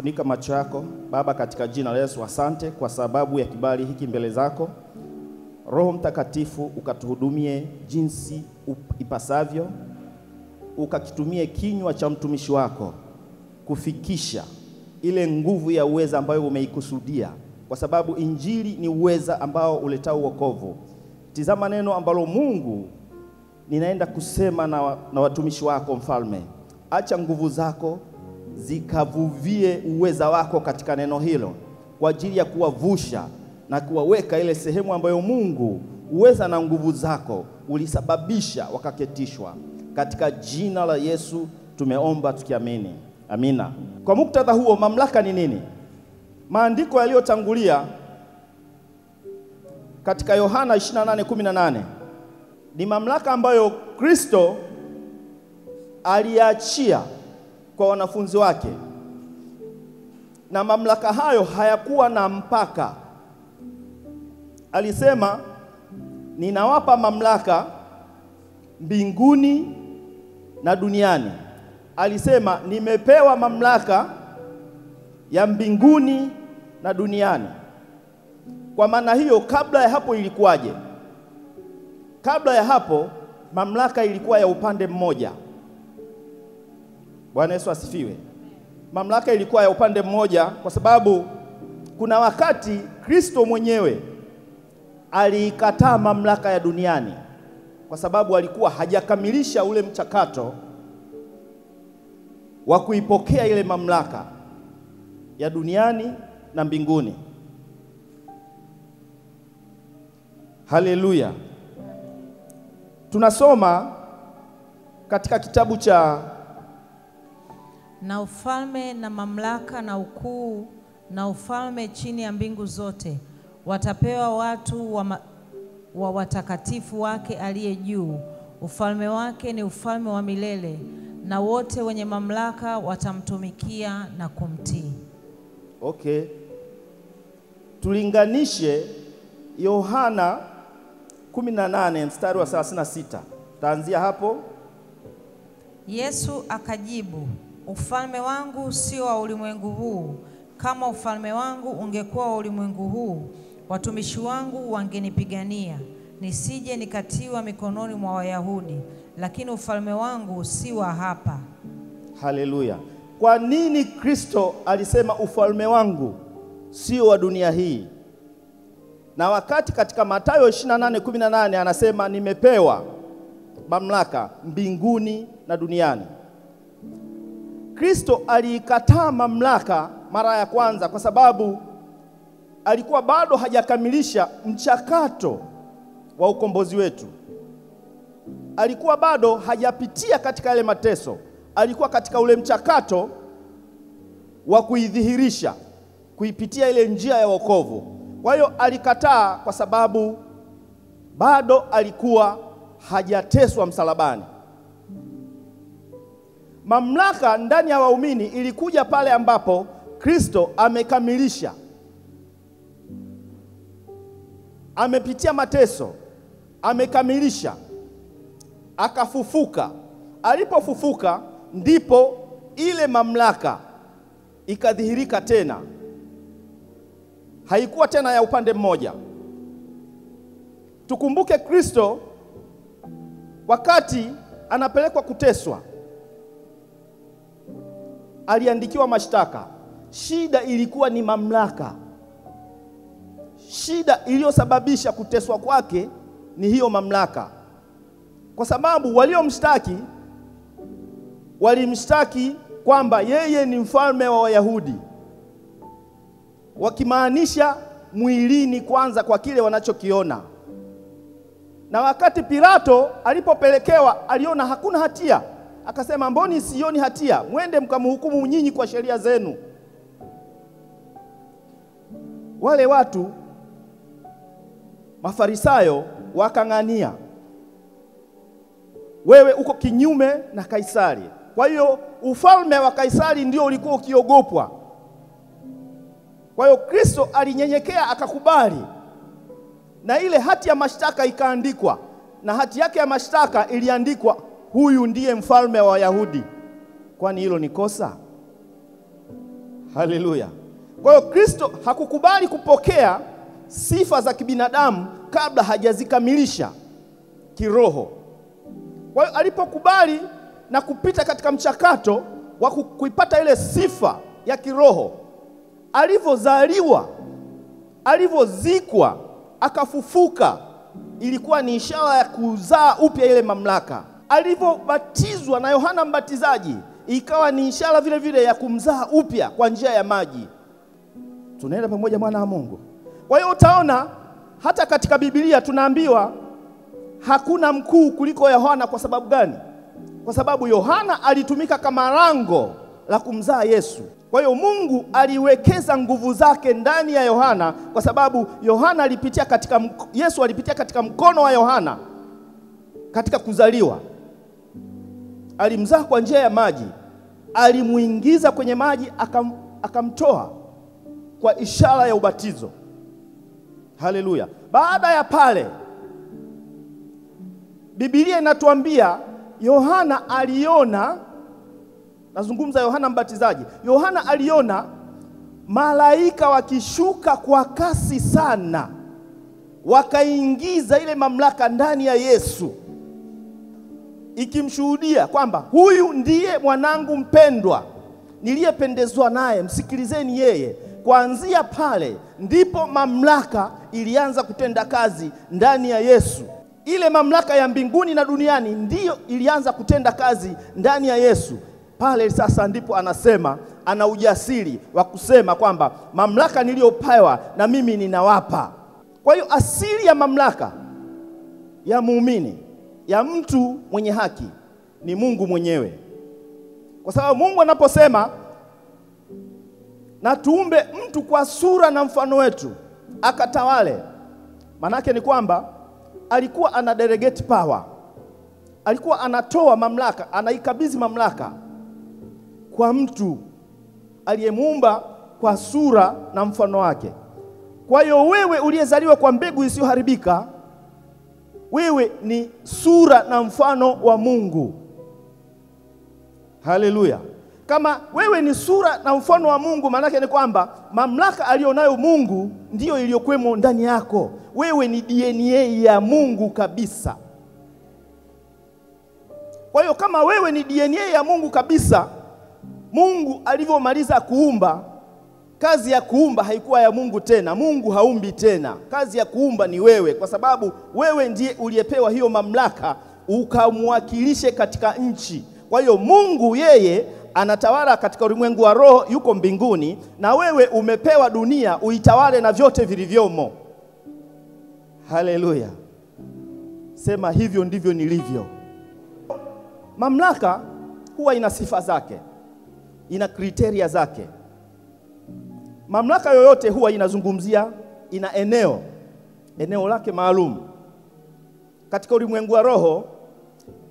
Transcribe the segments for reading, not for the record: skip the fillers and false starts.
Funika macho yako. Baba, katika jina la Yesu, asante kwa sababu ya kibali hiki mbele zako. Roho Mtakatifu ukatuhudumie jinsi ipasavyo, ukakitumie kinywa cha mtumishi wako kufikisha ile nguvu ya uweza ambayo umeikusudia, kwa sababu injili ni uweza ambao uletao wokovu. Tizama neno ambalo Mungu ninaenda kusema na watumishi wako Mfalme. Acha nguvu zako zikavuvie uweza wako katika neno hilo, kwa ajili ya kuwavusha na kuwaweka ile sehemu ambayo Mungu uweza na nguvu zako ulisababisha wakaketishwa. Katika jina la Yesu tumeomba tukiamini, amina. Kwa muktadha huo, mamlaka ni nini? Maandiko yaliyotangulia katika Yohana 28:18 ni mamlaka ambayo Kristo aliachia kwa wanafunzi wake, na mamlaka hayo hayakuwa na mpaka. Alisema, ninawapa mamlaka mbinguni na duniani. Alisema, nimepewa mamlaka ya mbinguni na duniani. Kwa maana hiyo, kabla ya hapo ilikuwaje? Kabla ya hapo mamlaka ilikuwa ya upande mmoja. Bwana Yesu asifiwe. Mamlaka ilikuwa ya upande mmoja kwa sababu kuna wakati Kristo mwenyewe aliikataa mamlaka ya duniani, kwa sababu alikuwa hajakamilisha ule mchakato wa kuipokea ile mamlaka ya duniani na mbinguni. Haleluya. Tunasoma katika kitabu cha na ufalme na mamlaka na ukuu na ufalme chini ya mbingu zote watapewa watu wa watakatifu wake aliye juu. Ufalme wake ni ufalme wa milele, na wote wenye mamlaka watamtumikia na kumtii. Okay. Tulinganishe Yohana 18 mstari wa 36. Taanzia hapo. Yesu akajibu, ufalme wangu sio wa ulimwengu huu. Kama ufalme wangu ungekuwa wa ulimwengu huu, watumishi wangu wangenipigania, nisije nikatiwa mikononi mwa Wayahudi, lakini ufalme wangu si wa hapa. Haleluya. Kwa nini Kristo alisema ufalme wangu sio wa dunia hii? Na wakati katika Mathayo 28:18 anasema nimepewa mamlaka mbinguni na duniani. Kristo aliikataa mamlaka mara ya kwanza kwa sababu alikuwa bado hajakamilisha mchakato wa ukombozi wetu. Alikuwa bado hajapitia katika ile mateso. Alikuwa katika ule mchakato wa kuidhihirisha, kuipitia ile njia ya wokovu. Kwa hiyo alikataa kwa sababu bado alikuwa hajateswa msalabani. Mamlaka ndani ya waumini ilikuja pale ambapo Kristo amekamilisha, amepitia mateso, amekamilisha, akafufuka. Alipofufuka ndipo ile mamlaka ikadhihirika tena. Haikuwa tena ya upande mmoja. Tukumbuke Kristo wakati anapelekwa kuteswa, aliandikiwa mashtaka. Shida ilikuwa ni mamlaka. Shida iliyosababisha kuteswa kwake ni hiyo mamlaka, kwa sababu waliomshtaki walimshtaki kwamba yeye ni mfalme wa Wayahudi, wakimaanisha mwilini kwanza kwa kile wanachokiona. Na wakati Pilato alipopelekewa aliona hakuna hatia, akasema mboni sioni hatia, mwende mkamhukumu nyinyi kwa sheria zenu. Wale watu Mafarisayo wakang'ania, wewe uko kinyume na Kaisari. Kwa hiyo ufalme wa Kaisari ndio ulikuwa ukiogopwa. Kwa hiyo Kristo alinyenyekea akakubali, na ile hati ya mashtaka ikaandikwa, na hati yake ya mashtaka iliandikwa, huyu ndiye mfalme wa Wayahudi. Kwani hilo ni kosa? Haleluya. Kwa hiyo Kristo hakukubali kupokea sifa za kibinadamu kabla hajazikamilisha kiroho. Kwa hiyo alipokubali na kupita katika mchakato wa kuipata ile sifa ya kiroho, alivyozaliwa, alivyozikwa, akafufuka, ilikuwa ni ishara ya kuzaa upya ile mamlaka. Alivyobatizwa na Yohana Mbatizaji, ikawa ni ishara vile vile ya kumzaa upya kwa njia ya maji. Tunaenda pamoja, mwana wa Mungu. Kwa hiyo utaona hata katika Biblia tunaambiwa hakuna mkuu kuliko Yohana. Kwa sababu gani? Kwa sababu Yohana alitumika kama lango la kumzaa Yesu. Kwa hiyo Mungu aliwekeza nguvu zake ndani ya Yohana, kwa sababu Yohana alipitia katika Yesu alipitia katika mkono wa Yohana katika kuzaliwa. Alimzaa kwa njia ya maji, alimuingiza kwenye maji, akamtoa kwa ishara ya ubatizo. Haleluya. Baada ya pale, Biblia inatuambia Yohana aliona, nazungumza Yohana Mbatizaji, Yohana aliona malaika wakishuka kwa kasi sana, wakaingiza ile mamlaka ndani ya Yesu, ikimshuhudia kwamba huyu ndiye mwanangu mpendwa niliyependezwa naye, msikilizeni yeye. Kuanzia pale ndipo mamlaka ilianza kutenda kazi ndani ya Yesu. Ile mamlaka ya mbinguni na duniani ndiyo ilianza kutenda kazi ndani ya Yesu. Pale sasa ndipo anasema, ana ujasiri wa kusema kwamba mamlaka niliyopewa na mimi ninawapa. Kwa hiyo asili ya mamlaka ya muumini, ya mtu mwenye haki, ni Mungu mwenyewe. Kwa sababu Mungu anaposema na tuumbe mtu kwa sura na mfano wetu akatawale, manake ni kwamba alikuwa ana delegate power, alikuwa anatoa mamlaka, anaikabidhi mamlaka kwa mtu aliyemuumba kwa sura na mfano wake. Kwa hiyo wewe uliyezaliwa kwa mbegu isiyoharibika, wewe ni sura na mfano wa Mungu. Haleluya. Kama wewe ni sura na mfano wa Mungu, maana ni kwamba mamlaka alionayo Mungu ndiyo iliyokuwemo ndani yako. Wewe ni DNA ya Mungu kabisa. Kwa hiyo kama wewe ni DNA ya Mungu kabisa, Mungu alivyomaliza kuumba, kazi ya kuumba haikuwa ya Mungu tena. Mungu haumbi tena. Kazi ya kuumba ni wewe, kwa sababu wewe ndiye uliyepewa hiyo mamlaka ukamwakilishe katika nchi. Kwa hiyo Mungu yeye anatawala katika ulimwengu wa roho, yuko mbinguni, na wewe umepewa dunia uitawale na vyote vilivyomo. Haleluya. Sema hivyo ndivyo nilivyo. Mamlaka huwa ina sifa zake, ina kriteria zake. Mamlaka yoyote huwa inazungumzia, ina eneo lake maalum. Katika ulimwengu wa roho,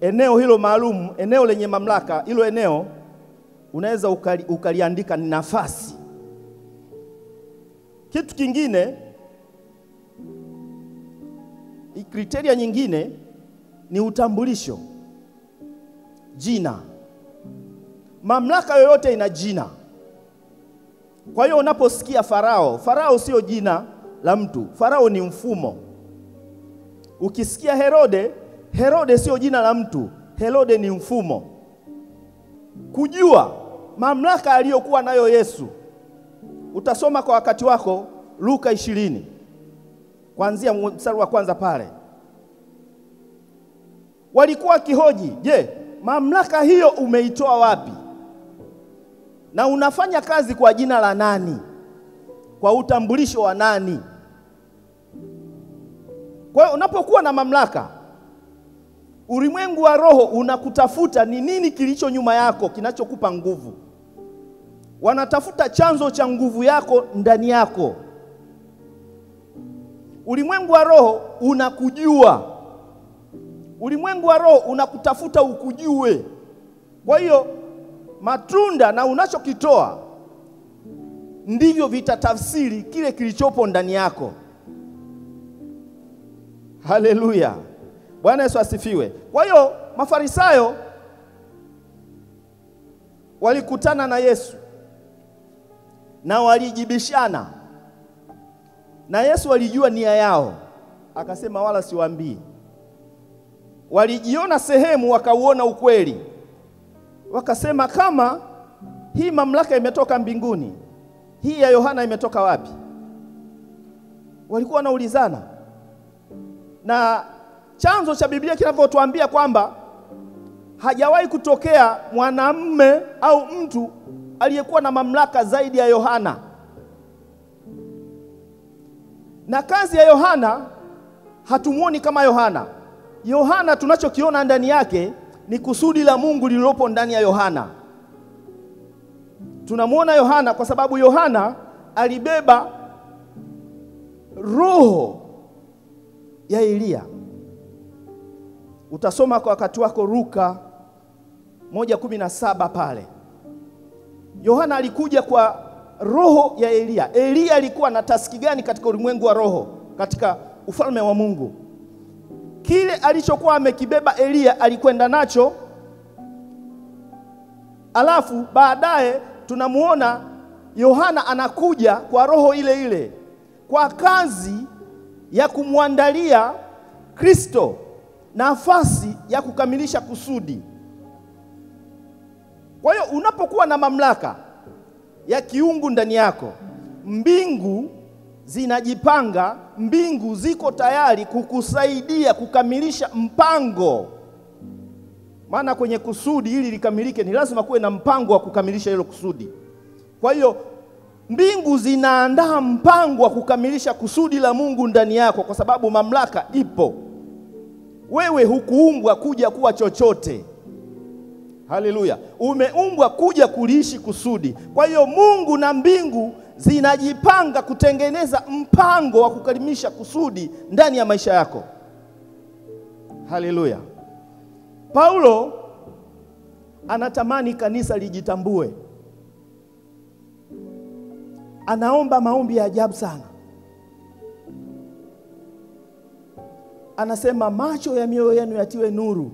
eneo hilo maalum, eneo lenye mamlaka, hilo eneo unaweza ukaliandika ni nafasi. Kitu kingine, kriteria nyingine ni utambulisho, jina. Mamlaka yoyote ina jina. Kwa hiyo unaposikia Farao, Farao sio jina la mtu. Farao ni mfumo. Ukisikia Herode, Herode sio jina la mtu. Herode ni mfumo. Kujua mamlaka aliyokuwa nayo Yesu, utasoma kwa wakati wako Luka 20 kuanzia mstari wa kwanza pale. Walikuwa kihoji, je, mamlaka hiyo umeitoa wapi? Na unafanya kazi kwa jina la nani? Kwa utambulisho wa nani? Kwa hiyo unapokuwa na mamlaka, ulimwengu wa roho unakutafuta ni nini kilicho nyuma yako kinachokupa nguvu. Wanatafuta chanzo cha nguvu yako ndani yako. Ulimwengu wa roho unakujua. Ulimwengu wa roho unakutafuta ukujue. Kwa hiyo matunda na unachokitoa ndivyo vitatafsiri kile kilichopo ndani yako. Haleluya. Bwana Yesu asifiwe. Kwa hiyo Mafarisayo walikutana na Yesu na walijibishana, na Yesu alijua nia yao, akasema wala siwaambii. Walijiona sehemu, wakauona ukweli, wakasema kama hii mamlaka imetoka mbinguni, hii ya Yohana imetoka wapi? Walikuwa wanaulizana. Na chanzo cha Biblia kinavyotuambia kwamba hajawahi kutokea mwanamume au mtu aliyekuwa na mamlaka zaidi ya Yohana. Na kazi ya Yohana hatumuoni kama Yohana. Yohana tunachokiona ndani yake ni kusudi la Mungu lililopo ndani ya Yohana. Tunamuona Yohana kwa sababu Yohana alibeba roho ya Elia. Utasoma kwa wakati wako Luka 1:17 pale. Yohana alikuja kwa roho ya Elia. Elia alikuwa na taski gani katika ulimwengu wa roho, katika ufalme wa Mungu? Kile alichokuwa amekibeba Elia alikwenda nacho. Alafu baadaye tunamuona Yohana anakuja kwa roho ile ile kwa kazi ya kumwandalia Kristo nafasi ya kukamilisha kusudi. Kwa hiyo unapokuwa na mamlaka ya kiungu ndani yako, mbingu zinajipanga, mbingu ziko tayari kukusaidia kukamilisha mpango. Maana kwenye kusudi ili likamilike ni lazima kuwe na mpango wa kukamilisha hilo kusudi. Kwa hiyo mbingu zinaandaa mpango wa kukamilisha kusudi la Mungu ndani yako, kwa sababu mamlaka ipo. Wewe hukuumbwa kuja kuwa chochote. Haleluya. Umeumbwa kuja kuliishi kusudi. Kwa hiyo Mungu na mbingu zinajipanga kutengeneza mpango wa kukamilisha kusudi ndani ya maisha yako. Haleluya. Paulo anatamani kanisa lijitambue. Anaomba maombi ya ajabu sana. Anasema macho ya mioyo yenu yatiwe nuru.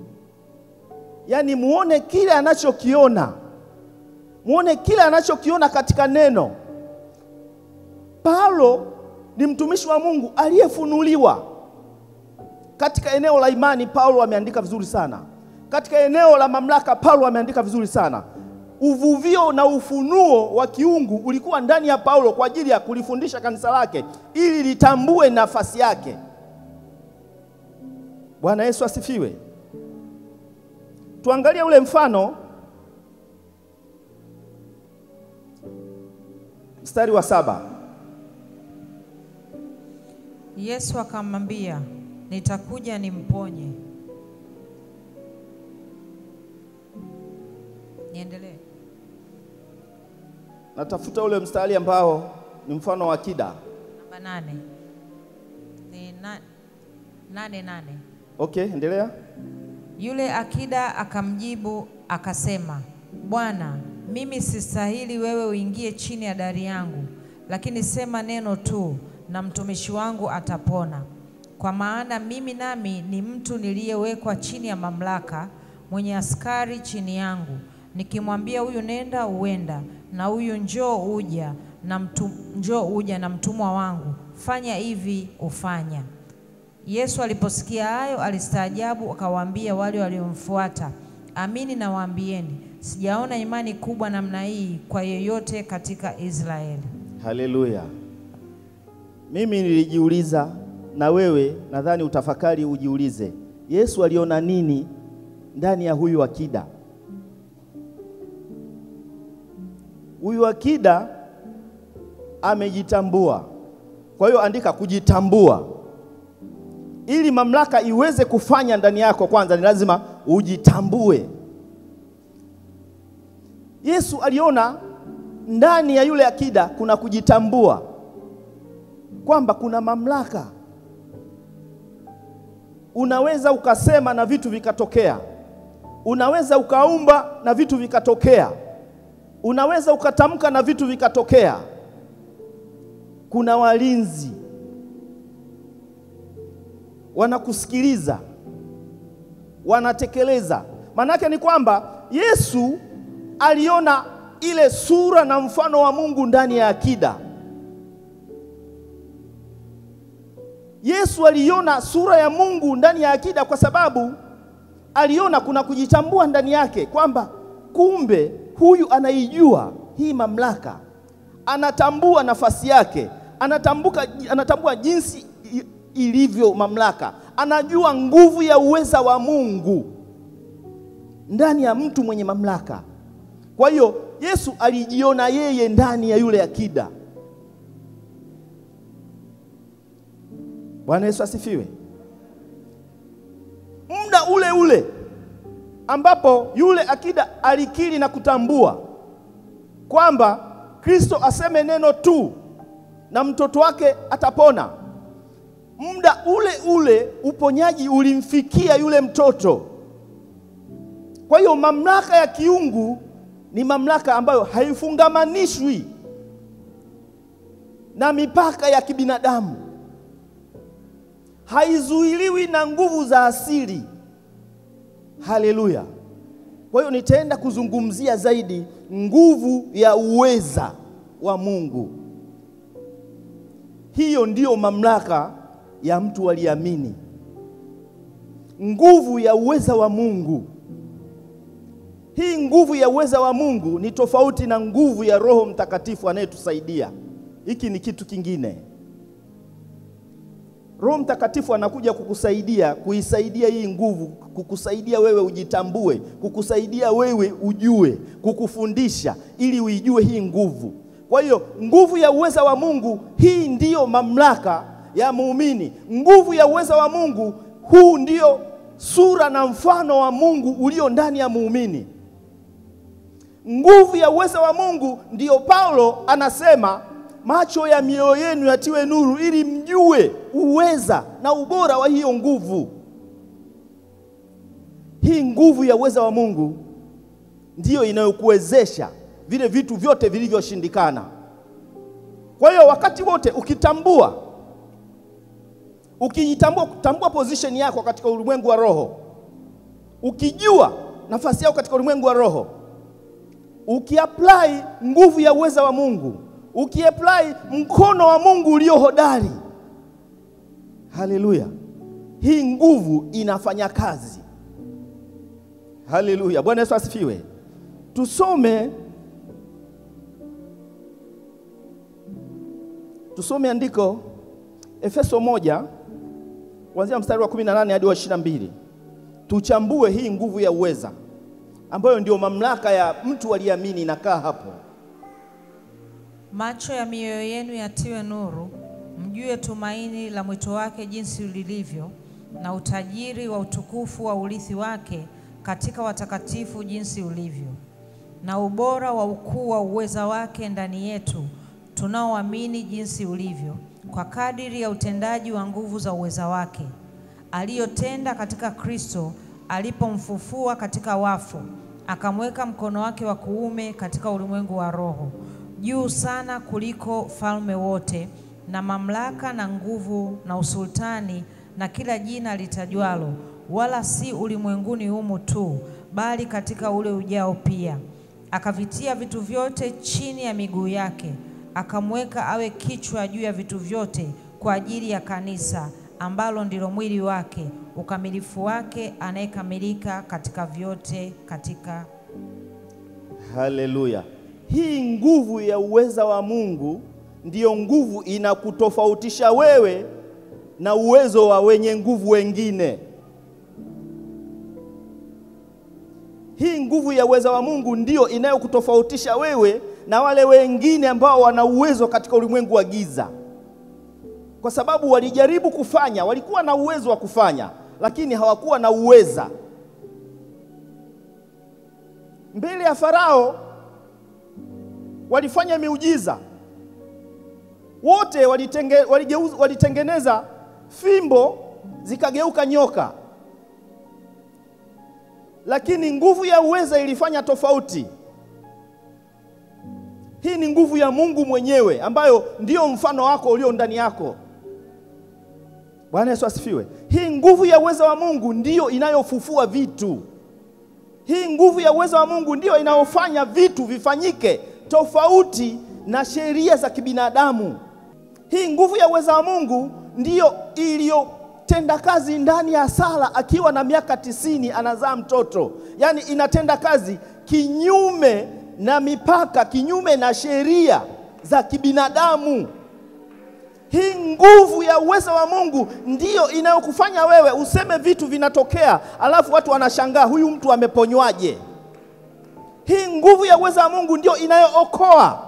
Yaani muone kile anachokiona. Muone kile anachokiona katika neno. Paulo ni mtumishi wa Mungu aliyefunuliwa. Katika eneo la imani Paulo ameandika vizuri sana. Katika eneo la mamlaka Paulo ameandika vizuri sana. Uvuvio na ufunuo wa kiungu ulikuwa ndani ya Paulo kwa ajili ya kulifundisha kanisa lake ili litambue nafasi yake. Bwana Yesu asifiwe. Tuangalie ule mfano mstari wa 7. Yesu akamwambia, nitakuja nimponye. Niendelee. Natafuta ule mstari ambao ni mfano wa akida. Namba 8. Ni 8. Okay, endelea. Yule akida akamjibu akasema, Bwana, mimi sistahili wewe uingie chini ya dari yangu, lakini sema neno tu na mtumishi wangu atapona. Kwa maana mimi nami ni mtu niliyewekwa chini ya mamlaka, mwenye askari chini yangu. Nikimwambia huyu nenda, uenda, na huyu njoo uja, na mtumwa wangu fanya hivi, ufanya. Yesu aliposikia hayo alistaajabu, akawaambia wale waliomfuata, amini nawaambieni, sijaona imani kubwa namna hii kwa yeyote katika Israeli. Haleluya. Mimi nilijiuliza, na wewe nadhani utafakari ujiulize, Yesu aliona nini ndani ya huyu akida? Huyu akida amejitambua. Kwa hiyo andika kujitambua. Ili mamlaka iweze kufanya ndani yako, kwanza ni lazima ujitambue. Yesu aliona ndani ya yule akida kuna kujitambua, kwamba kuna mamlaka. Unaweza ukasema na vitu vikatokea. Unaweza ukaumba na vitu vikatokea. Unaweza ukatamka na vitu vikatokea. Kuna walinzi wanakusikiliza, wanatekeleza. Manake ni kwamba Yesu aliona ile sura na mfano wa Mungu ndani ya akida. Yesu aliona sura ya Mungu ndani ya akida kwa sababu aliona kuna kujitambua ndani yake, kwamba kumbe huyu anaijua hii mamlaka, anatambua nafasi yake, anatambua jinsi ilivyo mamlaka, anajua nguvu ya uweza wa Mungu ndani ya mtu mwenye mamlaka. Kwa hiyo Yesu alijiona yeye ndani ya yule akida. Bwana Yesu asifiwe. Muda ule ule ambapo yule akida alikiri na kutambua kwamba Kristo aseme neno tu na mtoto wake atapona, muda ule ule uponyaji ulimfikia yule mtoto. Kwa hiyo mamlaka ya kiungu ni mamlaka ambayo haifungamanishwi na mipaka ya kibinadamu, haizuiliwi na nguvu za asili. Haleluya. Kwa hiyo nitaenda kuzungumzia zaidi nguvu ya uweza wa Mungu. Hiyo ndiyo mamlaka ya mtu aliamini. Nguvu ya uweza wa Mungu. Hii nguvu ya uweza wa Mungu ni tofauti na nguvu ya Roho Mtakatifu anayetusaidia. Hiki ni kitu kingine. Roho Mtakatifu anakuja kukusaidia, kuisaidia hii nguvu, kukusaidia wewe ujitambue, kukusaidia wewe ujue, kukufundisha ili uijue hii nguvu. Kwa hiyo nguvu ya uweza wa Mungu, hii ndiyo mamlaka ya muumini. Nguvu ya uweza wa Mungu, huu ndiyo sura na mfano wa Mungu ulio ndani ya muumini. Nguvu ya uweza wa Mungu ndiyo Paulo anasema macho ya mioyo yenu yatiwe nuru ili mjue uweza na ubora wa hiyo nguvu. Hii nguvu ya uweza wa Mungu ndiyo inayokuwezesha vile vitu vyote vilivyoshindikana. Kwa hiyo wakati wote ukijitambua position yako katika ulimwengu wa roho, ukijua nafasi yako katika ulimwengu wa roho, ukiapply nguvu ya uweza wa Mungu, ukiapply mkono wa Mungu ulio hodari, haleluya, hii nguvu inafanya kazi. Haleluya. Bwana Yesu asifiwe. Tusome andiko Efeso 1 kuanzia mstari wa 18 hadi wa 22. Tuchambue hii nguvu ya uweza ambayo ndio mamlaka ya mtu aliamini inakaa hapo. Macho ya mioyo yenu yatiwe nuru, mjue tumaini la mwito wake jinsi lilivyo, na utajiri wa utukufu wa urithi wake katika watakatifu jinsi ulivyo, na ubora wa ukuu wa uweza wake ndani yetu tunaoamini jinsi ulivyo, kwa kadiri ya utendaji wa nguvu za uweza wake aliyotenda katika Kristo alipomfufua katika wafu, akamweka mkono wake wa kuume katika ulimwengu wa roho, juu sana kuliko falme wote na mamlaka na nguvu na usultani na kila jina litajwalo, wala si ulimwenguni humu tu, bali katika ule ujao pia. Akavitia vitu vyote chini ya miguu yake, akamweka awe kichwa juu ya vitu vyote kwa ajili ya kanisa, ambalo ndilo mwili wake, ukamilifu wake, anayekamilika katika vyote katika. Haleluya. Hii nguvu ya uweza wa Mungu ndiyo nguvu inakutofautisha wewe na uwezo wa wenye nguvu wengine. Hii nguvu ya uweza wa Mungu ndiyo inayokutofautisha wewe na wale wengine ambao wana uwezo katika ulimwengu wa giza. Kwa sababu walijaribu kufanya, walikuwa na uwezo wa kufanya, lakini hawakuwa na uweza. Mbele ya Farao walifanya miujiza. Wote walitengeneza fimbo zikageuka nyoka. Lakini nguvu ya uweza ilifanya tofauti. Hii ni nguvu ya Mungu mwenyewe ambayo ndiyo mfano wako ulio ndani yako. Bwana Yesu asifiwe. Hii nguvu ya uweza wa Mungu ndiyo inayofufua vitu. Hii nguvu ya uwezo wa Mungu ndio inayofanya vitu vifanyike tofauti na sheria za kibinadamu. Hii nguvu ya uwezo wa Mungu ndio iliyotenda kazi ndani ya Sara akiwa na miaka 90 anazaa mtoto. Yaani inatenda kazi kinyume na mipaka, kinyume na sheria za kibinadamu. Hii nguvu ya uwezo wa Mungu ndio inayokufanya wewe useme vitu vinatokea, alafu watu wanashangaa huyu mtu ameponywaje. Hii nguvu ya uwezo wa Mungu ndio inayookoa.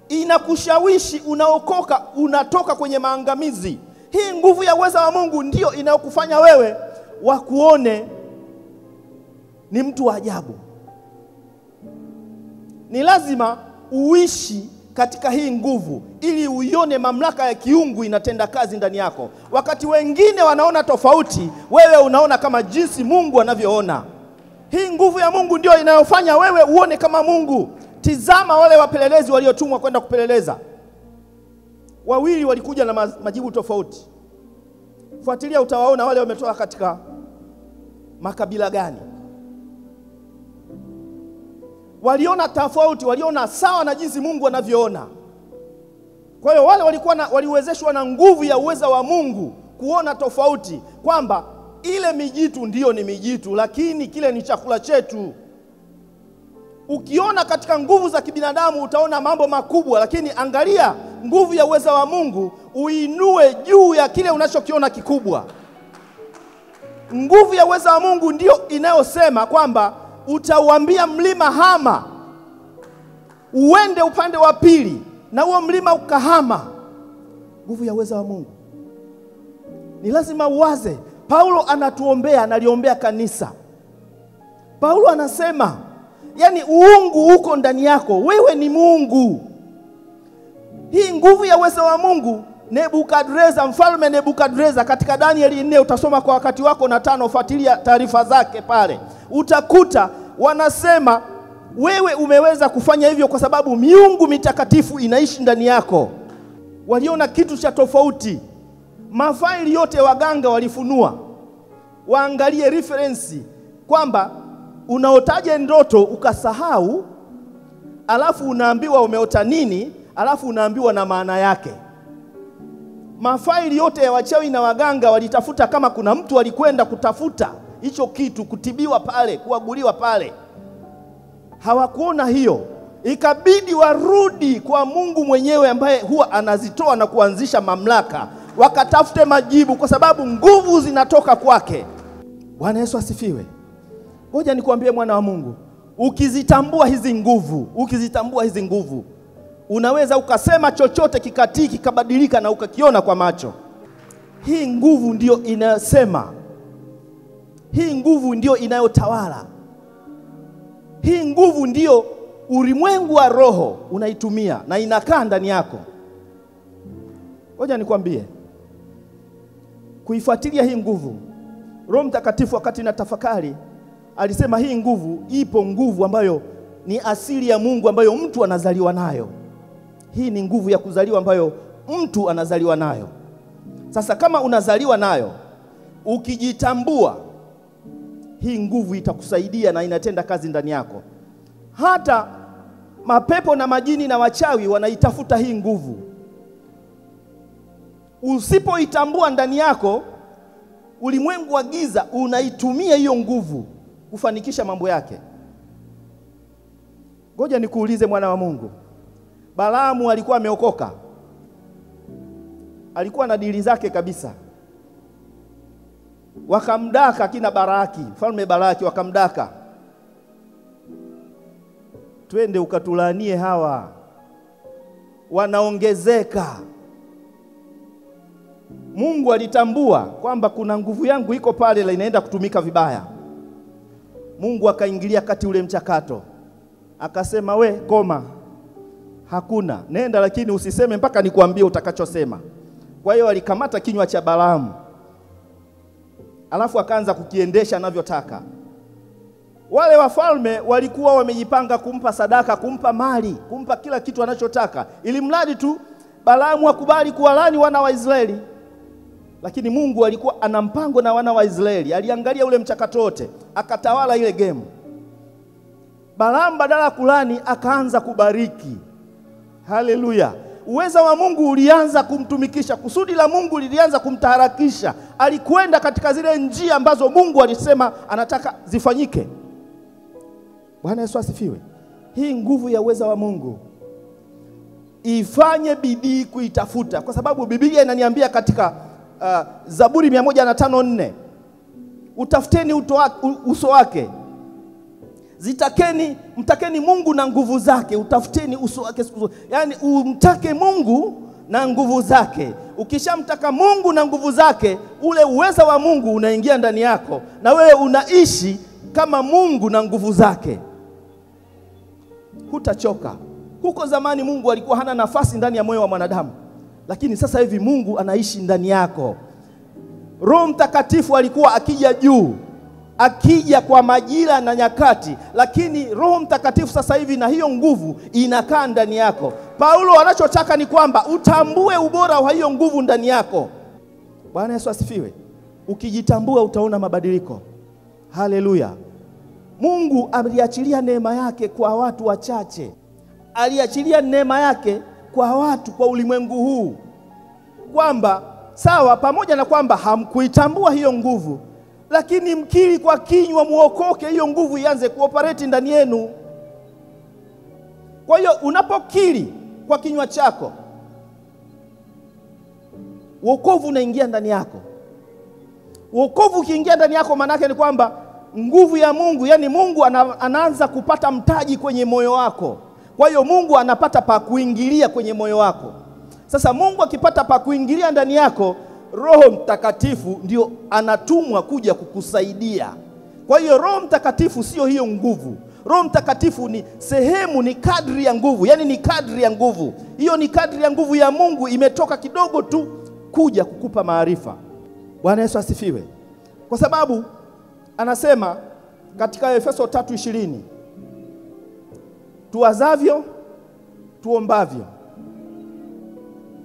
Inakushawishi unaokoka, unatoka kwenye maangamizi. Hii nguvu ya uwezo wa Mungu ndio inayokufanya wewe wakuone ni mtu wa ajabu. Ni lazima uishi katika hii nguvu ili uione mamlaka ya kiungu inatenda kazi ndani yako. Wakati wengine wanaona tofauti, wewe unaona kama jinsi Mungu anavyoona. Hii nguvu ya Mungu ndio inayofanya wewe uone kama Mungu. Tizama wale wapelelezi waliotumwa kwenda kupeleleza. Wawili walikuja na majibu tofauti. Fuatilia utawaona wale wametoka katika makabila gani. Waliona tofauti, waliona sawa na jinsi Mungu anavyoona. Kwa hiyo wale waliwezeshwa na nguvu ya uweza wa Mungu kuona tofauti, kwamba ile mijitu ndiyo ni mijitu, lakini kile ni chakula chetu. Ukiona katika nguvu za kibinadamu utaona mambo makubwa, lakini angalia nguvu ya uweza wa Mungu uinue juu ya kile unachokiona kikubwa. Nguvu ya uweza wa Mungu ndio inayosema kwamba utauambia mlima hama, uende upande wa pili, na huo mlima ukahama. Nguvu ya uweza wa Mungu. Ni lazima uwaze. Paulo anatuombea, analiombea kanisa. Paulo anasema, yani uungu uko ndani yako, wewe ni Mungu. Hii nguvu ya uweza wa Mungu, Nebukadreza, mfalme Nebukadreza, katika Danieli 4 utasoma kwa wakati wako na 5, fuatilia taarifa zake pale. Utakuta wanasema wewe umeweza kufanya hivyo kwa sababu miungu mitakatifu inaishi ndani yako. Waliona kitu cha tofauti. Mafaili yote waganga walifunua. Waangalie reference kwamba unaotaje ndoto ukasahau, alafu unaambiwa umeota nini, alafu unaambiwa na maana yake. Mafaili yote ya wachawi na waganga walitafuta kama kuna mtu alikwenda kutafuta hicho kitu, kutibiwa pale, kuaguliwa pale. Hawakuona hiyo. Ikabidi warudi kwa Mungu mwenyewe ambaye huwa anazitoa na kuanzisha mamlaka, wakatafute majibu, kwa sababu nguvu zinatoka kwake. Bwana Yesu asifiwe. Ngoja nikwambie mwana wa Mungu, ukizitambua hizi nguvu, unaweza ukasema chochote kikatii kikabadilika na ukakiona kwa macho. Hii nguvu ndio inasema. Hii nguvu ndio inayotawala. Hii nguvu ndio ulimwengu wa roho unaitumia na inakaa ndani yako. Ngoja nikwambie, kuifuatilia hii nguvu, Roho Mtakatifu wakati na tafakari alisema hii nguvu, ipo nguvu ambayo ni asili ya Mungu ambayo mtu anazaliwa nayo. Hii ni nguvu ya kuzaliwa ambayo mtu anazaliwa nayo. Sasa kama unazaliwa nayo, ukijitambua, hii nguvu itakusaidia na inatenda kazi ndani yako. Hata mapepo na majini na wachawi wanaitafuta hii nguvu. Usipoitambua ndani yako, ulimwengu wa giza unaitumia hiyo nguvu kufanikisha mambo yake. Ngoja nikuulize mwana wa Mungu, Balaamu alikuwa ameokoka, alikuwa na dili zake kabisa. Wakamdaka kina Baraki, mfalme Baraki, wakamdaka, twende ukatulanie hawa, wanaongezeka. Mungu alitambua kwamba kuna nguvu yangu iko pale la inaenda kutumika vibaya. Mungu akaingilia kati ule mchakato, akasema we koma, hakuna, nenda lakini usiseme mpaka nikuambie utakachosema. Kwa hiyo alikamata kinywa cha Balaamu, alafu akaanza kukiendesha anavyotaka. Wale wafalme walikuwa wamejipanga kumpa sadaka, kumpa mali, kumpa kila kitu anachotaka, ili mradi tu Balaamu akubali kuwalani wana wa Israeli. lakini Mungu alikuwa ana mpango na wana wa Israeli. Aliangalia ule mchakato wote, akatawala ile game. Balaam badala kulani akaanza kubariki. Haleluya. Uweza wa Mungu ulianza kumtumikisha, kusudi la Mungu lilianza kumtaharakisha. Alikwenda katika zile njia ambazo Mungu alisema anataka zifanyike. Bwana Yesu asifiwe. Hii nguvu ya uweza wa Mungu, ifanye bidii kuitafuta, kwa sababu Biblia inaniambia katika Zaburi 105:4, utafuteni uso wake, mtakeni Mungu na nguvu zake, utafuteni uso wake. Yani umtake Mungu na nguvu zake. Ukishamtaka Mungu na nguvu zake, ule uweza wa Mungu unaingia ndani yako, na wewe unaishi kama Mungu na nguvu zake. Hutachoka. Huko zamani Mungu alikuwa hana nafasi ndani ya moyo wa mwanadamu, lakini sasa hivi Mungu anaishi ndani yako. Roho Mtakatifu alikuwa akija juu, akija kwa majira na nyakati, lakini Roho Mtakatifu sasa hivi na hiyo nguvu inakaa ndani yako. Paulo anachotaka ni kwamba utambue ubora wa hiyo nguvu ndani yako. Bwana Yesu asifiwe. Ukijitambua utaona mabadiliko. Haleluya. Mungu aliachilia neema yake kwa watu wachache. Aliachilia neema yake kwa watu, kwa ulimwengu huu, kwamba sawa, pamoja na kwamba hamkuitambua hiyo nguvu, lakini mkiri kwa kinywa muokoke, hiyo nguvu ianze kuoperate ndani yenu. Kwa hiyo unapokiri kwa kinywa chako, wokovu unaingia ndani yako. Wokovu ukiingia ndani yako, maana yake ni kwamba nguvu ya Mungu, yani Mungu anaanza kupata mtaji kwenye moyo wako. Kwa hiyo Mungu anapata pa kuingilia kwenye moyo wako. Sasa Mungu akipata pa kuingilia ndani yako, Roho Mtakatifu ndio anatumwa kuja kukusaidia. Kwa hiyo Roho Mtakatifu sio hiyo nguvu. Roho Mtakatifu ni sehemu, ni kadri ya nguvu. Yani ni kadri ya nguvu. Hiyo ni kadri ya nguvu ya Mungu, imetoka kidogo tu kuja kukupa maarifa. Bwana Yesu asifiwe. Kwa sababu anasema katika Efeso 3:20, tuwazavyo, tuombavyo.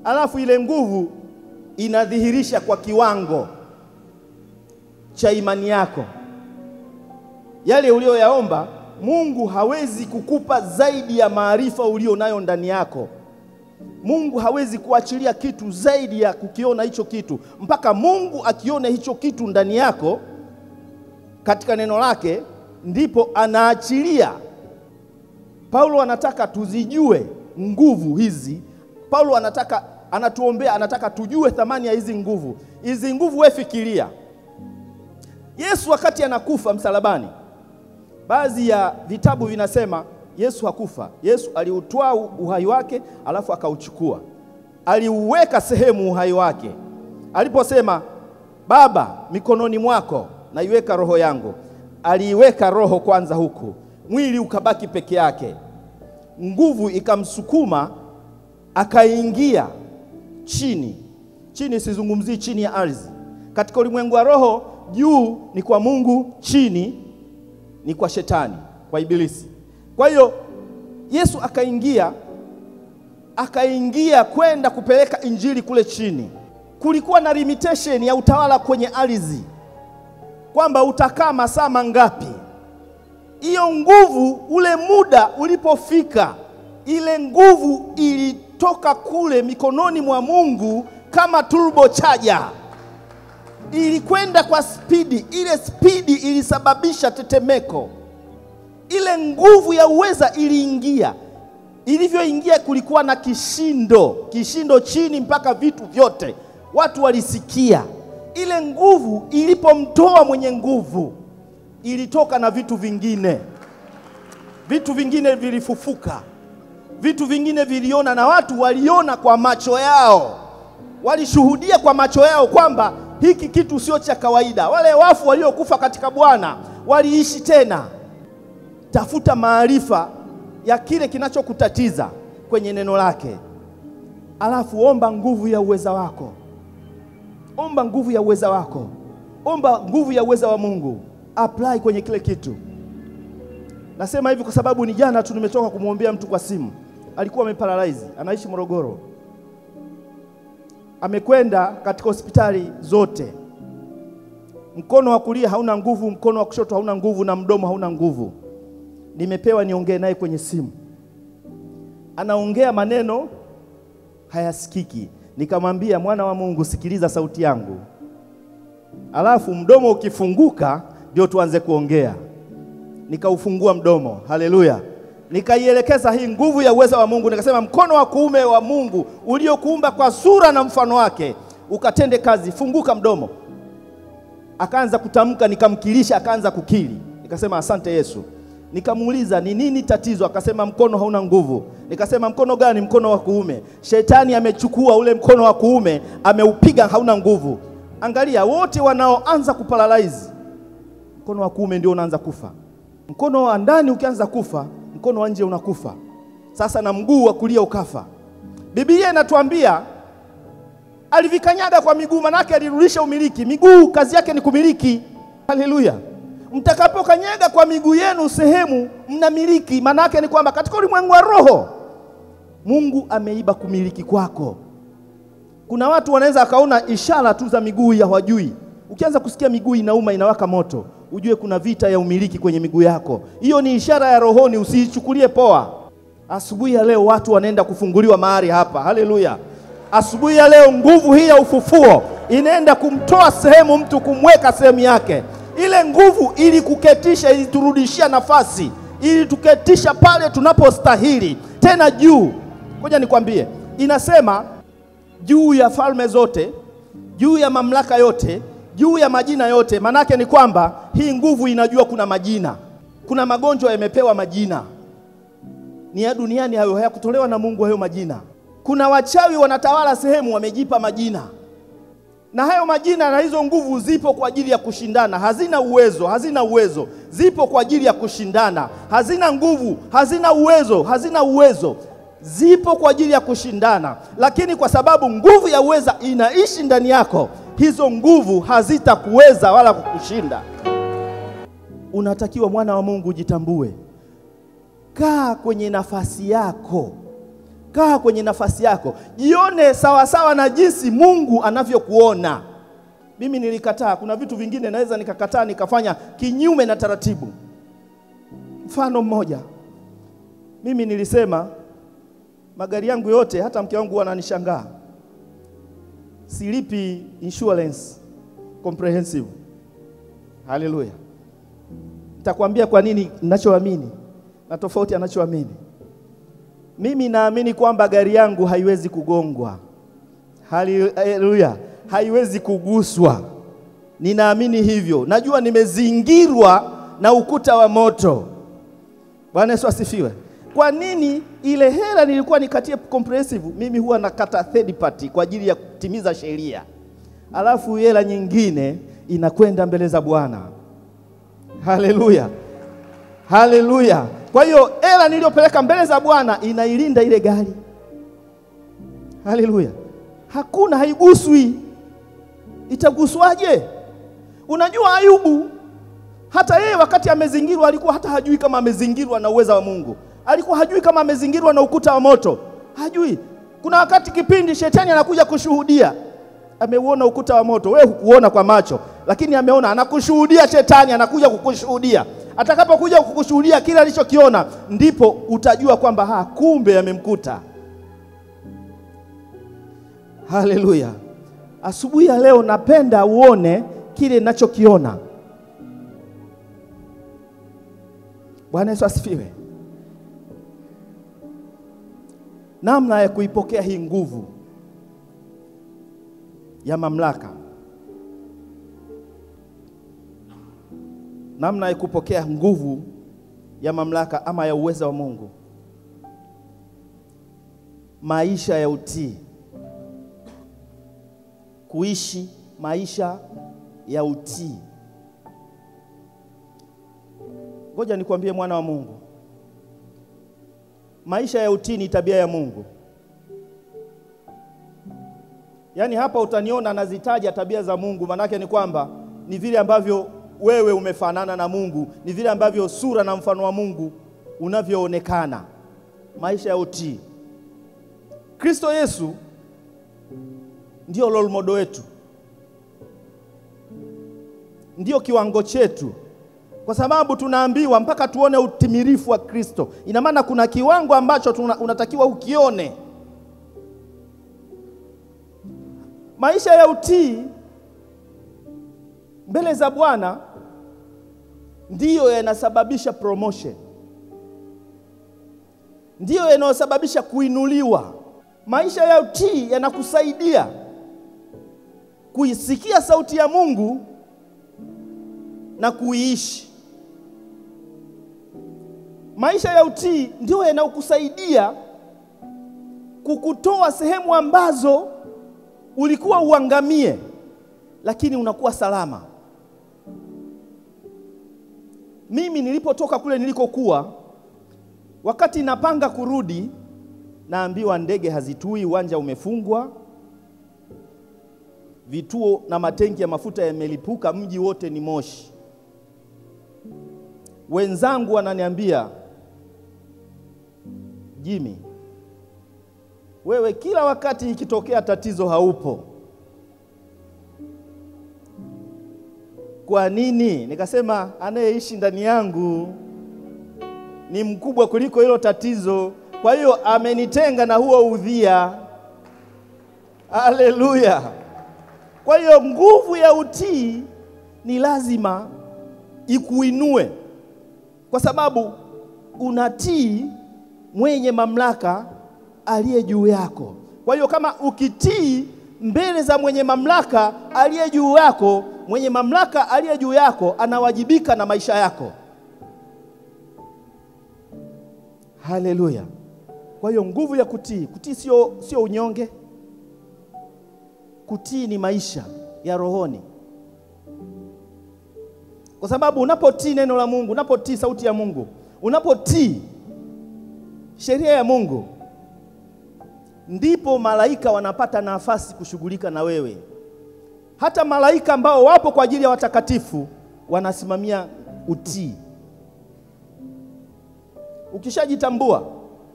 Alafu ile nguvu inadhihirisha kwa kiwango cha imani yako. Yale ulioyaomba, Mungu hawezi kukupa zaidi ya maarifa ulionayo ndani yako. Mungu hawezi kuachilia kitu zaidi ya kukiona hicho kitu. Mpaka Mungu akione hicho kitu ndani yako katika neno lake, ndipo anaachilia. Paulo anataka tuzijue nguvu hizi. Paulo anatuombea, anataka tujue thamani ya hizi nguvu. Hizi nguvu, wewe fikiria. Yesu wakati anakufa msalabani, baadhi ya vitabu vinasema Yesu hakufa. Yesu aliutwaa uhai wake, alafu akauchukua. Aliuweka sehemu uhai wake. Aliposema, Baba, mikononi mwako naiweka roho yangu, aliiweka roho kwanza huku, mwili ukabaki peke yake. Nguvu ikamsukuma, akaingia chini. Chini sizungumzii chini ya ardhi. Katika ulimwengu wa roho, juu ni kwa Mungu, chini ni kwa shetani, kwa ibilisi. Kwa hiyo Yesu akaingia kwenda kupeleka injili kule chini. Kulikuwa na limitation ya utawala kwenye ardhi, kwamba utakaa masaa mangapi. Hiyo nguvu, ule muda ulipofika, ile nguvu ilitoka kule mikononi mwa Mungu kama turbo charger. Ilikwenda kwa spidi. Ile spidi ilisababisha tetemeko. Ile nguvu ya uweza iliingia. Ilivyoingia kulikuwa na kishindo chini mpaka vitu vyote. Watu walisikia. Ile nguvu ilipomtoa mwenye nguvu, ilitoka na vitu vingine. Vitu vingine vilifufuka. Vitu vingine viliona, na watu waliona kwa macho yao. Walishuhudia kwa macho yao kwamba hiki kitu sio cha kawaida. Wale wafu waliokufa katika Bwana waliishi tena. Tafuta maarifa ya kile kinachokutatiza kwenye neno lake. Alafu omba nguvu ya uweza wako. Omba nguvu ya uweza wako. Omba nguvu ya uweza wa Mungu. Apply kwenye kile kitu. Nasema hivi kwa sababu ni jana tu nimetoka kumwombea mtu kwa simu. Alikuwa ameparalyze, anaishi Morogoro. amekwenda katika hospitali zote. Mkono wa kulia hauna nguvu, mkono wa kushoto hauna nguvu, na mdomo hauna nguvu. Nimepewa niongee naye kwenye simu. Anaongea maneno hayasikiki. Nikamwambia, mwana wa Mungu, sikiliza sauti yangu, alafu mdomo ukifunguka ndio tuanze kuongea. Nikaufungua mdomo. Haleluya. Nikaielekeza hii nguvu ya uweza wa Mungu, nikasema, mkono wa kuume wa Mungu uliokuumba kwa sura na mfano wake, ukatende kazi, funguka mdomo. Akaanza kutamka, nikamkilisha, akaanza kukiri. Nikasema, asante Yesu. Nikamuuliza, ni nini tatizo? Akasema, mkono hauna nguvu. Nikasema, mkono gani? Mkono wa kuume. Shetani amechukua ule mkono wa kuume, ameupiga, hauna nguvu. Angalia, wote wanaoanza kuparalyze, mkono wa kuume ndio unaanza kufa. Mkono wa ndani ukianza kufa, mkono wa nje unakufa. Sasa na mguu wa kulia ukafa. Biblia inatuambia alivikanyaga kwa miguu, manake alirudisha umiliki. Miguu kazi yake ni kumiliki. Haleluya. Mtakapokanyaga kwa miguu yenu sehemu mnamiliki, manake ni kwamba katika ulimwengu wa roho Mungu ameiba kumiliki kwako. Kuna watu wanaweza akaona ishara tu za miguu ya hawajui. Ukianza kusikia miguu inauma, inawaka moto, ujue kuna vita ya umiliki kwenye miguu yako. Hiyo ni ishara ya rohoni, usiichukulie poa. Asubuhi ya leo watu wanaenda kufunguliwa mahali hapa. Haleluya. Asubuhi ya leo nguvu hii ya ufufuo inaenda kumtoa sehemu mtu, kumweka sehemu yake. Ile nguvu ili kuketisha, ili turudishia nafasi, ili tuketisha pale tunapostahili, tena juu. Ngoja nikwambie, inasema juu ya falme zote, juu ya mamlaka yote, juu ya majina yote. Manake ni kwamba hii nguvu inajua kuna majina. Kuna magonjwa yamepewa majina, ni ya duniani, hayo hayakutolewa na Mungu hayo majina. Kuna wachawi wanatawala sehemu, wamejipa majina. Na hayo majina na hizo nguvu zipo kwa ajili ya kushindana. Hazina uwezo, zipo kwa ajili ya kushindana. Hazina nguvu, hazina uwezo, zipo kwa ajili ya kushindana. Lakini kwa sababu nguvu ya uweza inaishi ndani yako, hizo nguvu hazitakuweza wala kukushinda. Unatakiwa, mwana wa Mungu, jitambue. Kaa kwenye nafasi yako. Kaa kwenye nafasi yako. Jione sawa sawa na jinsi Mungu anavyokuona. Mimi nilikataa. Kuna vitu vingine naweza nikakataa, nikafanya kinyume na taratibu. Mfano mmoja. Mimi nilisema magari yangu yote, hata mke wangu ananishangaa, silipi insurance comprehensive. Haleluya. Nitakwambia kwa nini ninachoamini na tofauti anachoamini. Mimi naamini kwamba gari yangu haiwezi kugongwa. Haleluya. Haiwezi kuguswa. Ninaamini hivyo. Najua nimezingirwa na ukuta wa moto. Bwana Yesu asifiwe. Kwa nini? Ile hela nilikuwa nikatie comprehensive, mimi huwa nakata third party kwa ajili ya kutimiza sheria. Alafu hela nyingine inakwenda mbele za Bwana. Haleluya. Haleluya. Kwa hiyo hela niliyopeleka mbele za Bwana inailinda ile gari. Haleluya. Hakuna, haiguswi. Itaguswaje? Unajua Ayubu, hata yeye wakati amezingirwa alikuwa hata hajui kama amezingirwa na uweza wa Mungu. Alikuwa hajui kama amezingirwa na ukuta wa moto. Hajui. Kuna wakati kipindi shetani anakuja kushuhudia. Ameuona ukuta wa moto. Wewe hukuona kwa macho, lakini ameona, anakushuhudia. Shetani anakuja kukushuhudia. Atakapokuja kukushuhudia kile alichokiona, ndipo utajua kwamba kumbe yamemkuta. Haleluya. Asubuhi ya leo napenda uone kile ninachokiona. Bwana Yesu asifiwe. Namna ya kuipokea hii nguvu ya mamlaka. Namna ya kupokea nguvu ya mamlaka ama ya uweza wa Mungu. Maisha ya utii. Kuishi maisha ya utii. Ngoja nikwambie, mwana wa Mungu, maisha ya utii ni tabia ya Mungu. Yaani hapa utaniona nazitaja tabia za Mungu, manake ni kwamba ni vile ambavyo wewe umefanana na Mungu, ni vile ambavyo sura na mfano wa Mungu unavyoonekana. Maisha ya utii. Kristo Yesu ndio role model wetu, ndio kiwango chetu, kwa sababu tunaambiwa mpaka tuone utimilifu wa Kristo. Ina maana kuna kiwango ambacho unatakiwa ukione. Maisha ya utii mbele za Bwana ndiyo yanasababisha promotion, ndiyo yanayosababisha kuinuliwa. Maisha ya utii yanakusaidia kuisikia sauti ya Mungu na kuiishi. Maisha ya utii ndio yanayokusaidia kukutoa sehemu ambazo ulikuwa uangamie, lakini unakuwa salama. Mimi nilipotoka kule nilikokuwa, wakati napanga kurudi, naambiwa ndege hazitui, uwanja umefungwa, vituo na matenki ya mafuta yamelipuka, mji wote ni moshi. Wenzangu wananiambia, Jimmy, wewe kila wakati ikitokea tatizo haupo. Kwa nini? Nikasema anayeishi ndani yangu ni mkubwa kuliko hilo tatizo. Kwa hiyo amenitenga na huo udhia. Haleluya. Kwa hiyo nguvu ya utii ni lazima ikuinue, kwa sababu unatii mwenye mamlaka aliye juu yako. Kwa hiyo kama ukitii mbele za mwenye mamlaka aliye juu yako, mwenye mamlaka aliye juu yako anawajibika na maisha yako. Haleluya. Kwa hiyo nguvu ya kutii, kutii sio unyonge. Kutii ni maisha ya rohoni. Kwa sababu unapotii neno la Mungu, unapotii sauti ya Mungu, unapotii sheria ya Mungu, ndipo malaika wanapata nafasi kushughulika na wewe. Hata malaika ambao wapo kwa ajili ya watakatifu wanasimamia utii. Ukishajitambua,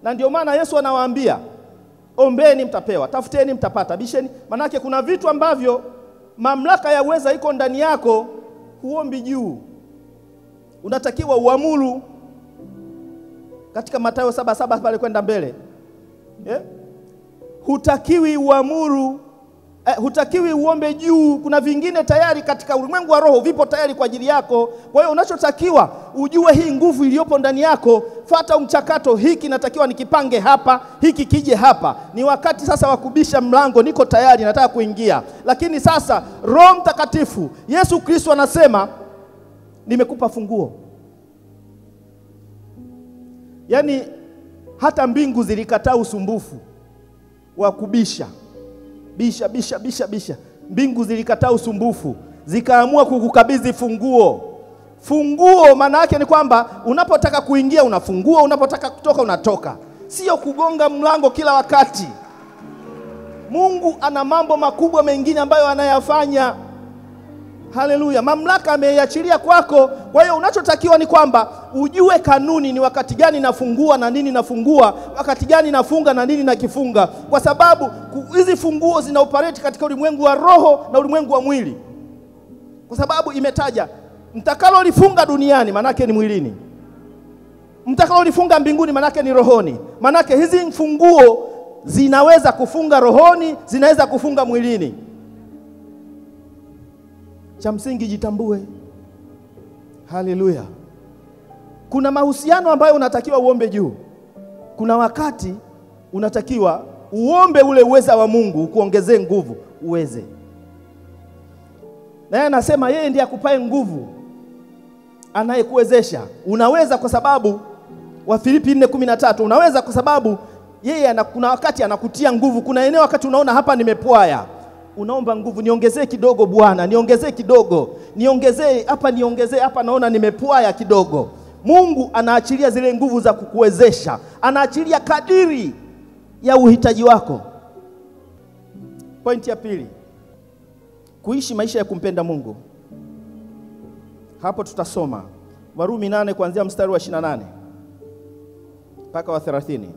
na ndio maana Yesu anawaambia, ombeni mtapewa, tafuteni mtapata, bisheni. Manake kuna vitu ambavyo mamlaka ya uweza iko ndani yako, huombi juu. Unatakiwa uamuru. Katika Mathayo 7:7 pale kwenda mbele, hutakiwi uamuru, hutakiwi uombe juu. Kuna vingine tayari katika ulimwengu wa roho vipo tayari kwa ajili yako. Kwa hiyo unachotakiwa ujue hii nguvu iliyopo ndani yako, fuata mchakato. Hiki natakiwa nikipange hapa, hiki kije hapa. Ni wakati sasa wa kubisha mlango, niko tayari, nataka kuingia. Lakini sasa Roho Mtakatifu, Yesu Kristo anasema, nimekupa funguo. Yaani hata mbingu zilikataa usumbufu wa kubisha. Bisha. Mbingu zilikataa usumbufu, zikaamua kukukabidhi funguo. Funguo maana yake ni kwamba unapotaka kuingia unafungua, unapotaka kutoka unatoka. Sio kugonga mlango kila wakati. Mungu ana mambo makubwa mengine ambayo anayafanya. Haleluya. Mamlaka ameiachilia kwako. Kwa hiyo unachotakiwa ni kwamba ujue kanuni, ni wakati gani nafungua na nini nafungua, wakati gani nafunga na nini nakifunga. Kwa sababu hizi funguo zina operate katika ulimwengu wa roho na ulimwengu wa mwili. Kwa sababu imetaja, mtakalolifunga duniani manake ni mwilini, mtakalolifunga mbinguni manake ni rohoni. Manake hizi funguo zinaweza kufunga rohoni, zinaweza kufunga mwilini. Cha msingi jitambue. Haleluya. Kuna mahusiano ambayo unatakiwa uombe juu. Kuna wakati unatakiwa uombe ule uweza wa Mungu ukuongezee nguvu uweze. Na yeye anasema yeye ndiye akupae nguvu, anayekuwezesha. Unaweza kwa sababu wa Filipi 4:13, unaweza kwa sababu yeye kuna wakati anakutia nguvu. Kuna eneo wakati unaona hapa nimepwaya, unaomba nguvu, niongezee kidogo Bwana, niongezee kidogo, niongezee hapa, niongezee hapa, naona nimepwaya kidogo. Mungu anaachilia zile nguvu za kukuwezesha, anaachilia kadiri ya uhitaji wako. Pointi ya pili, kuishi maisha ya kumpenda Mungu. Hapo tutasoma Warumi 8 kuanzia mstari wa 28 mpaka wa 30.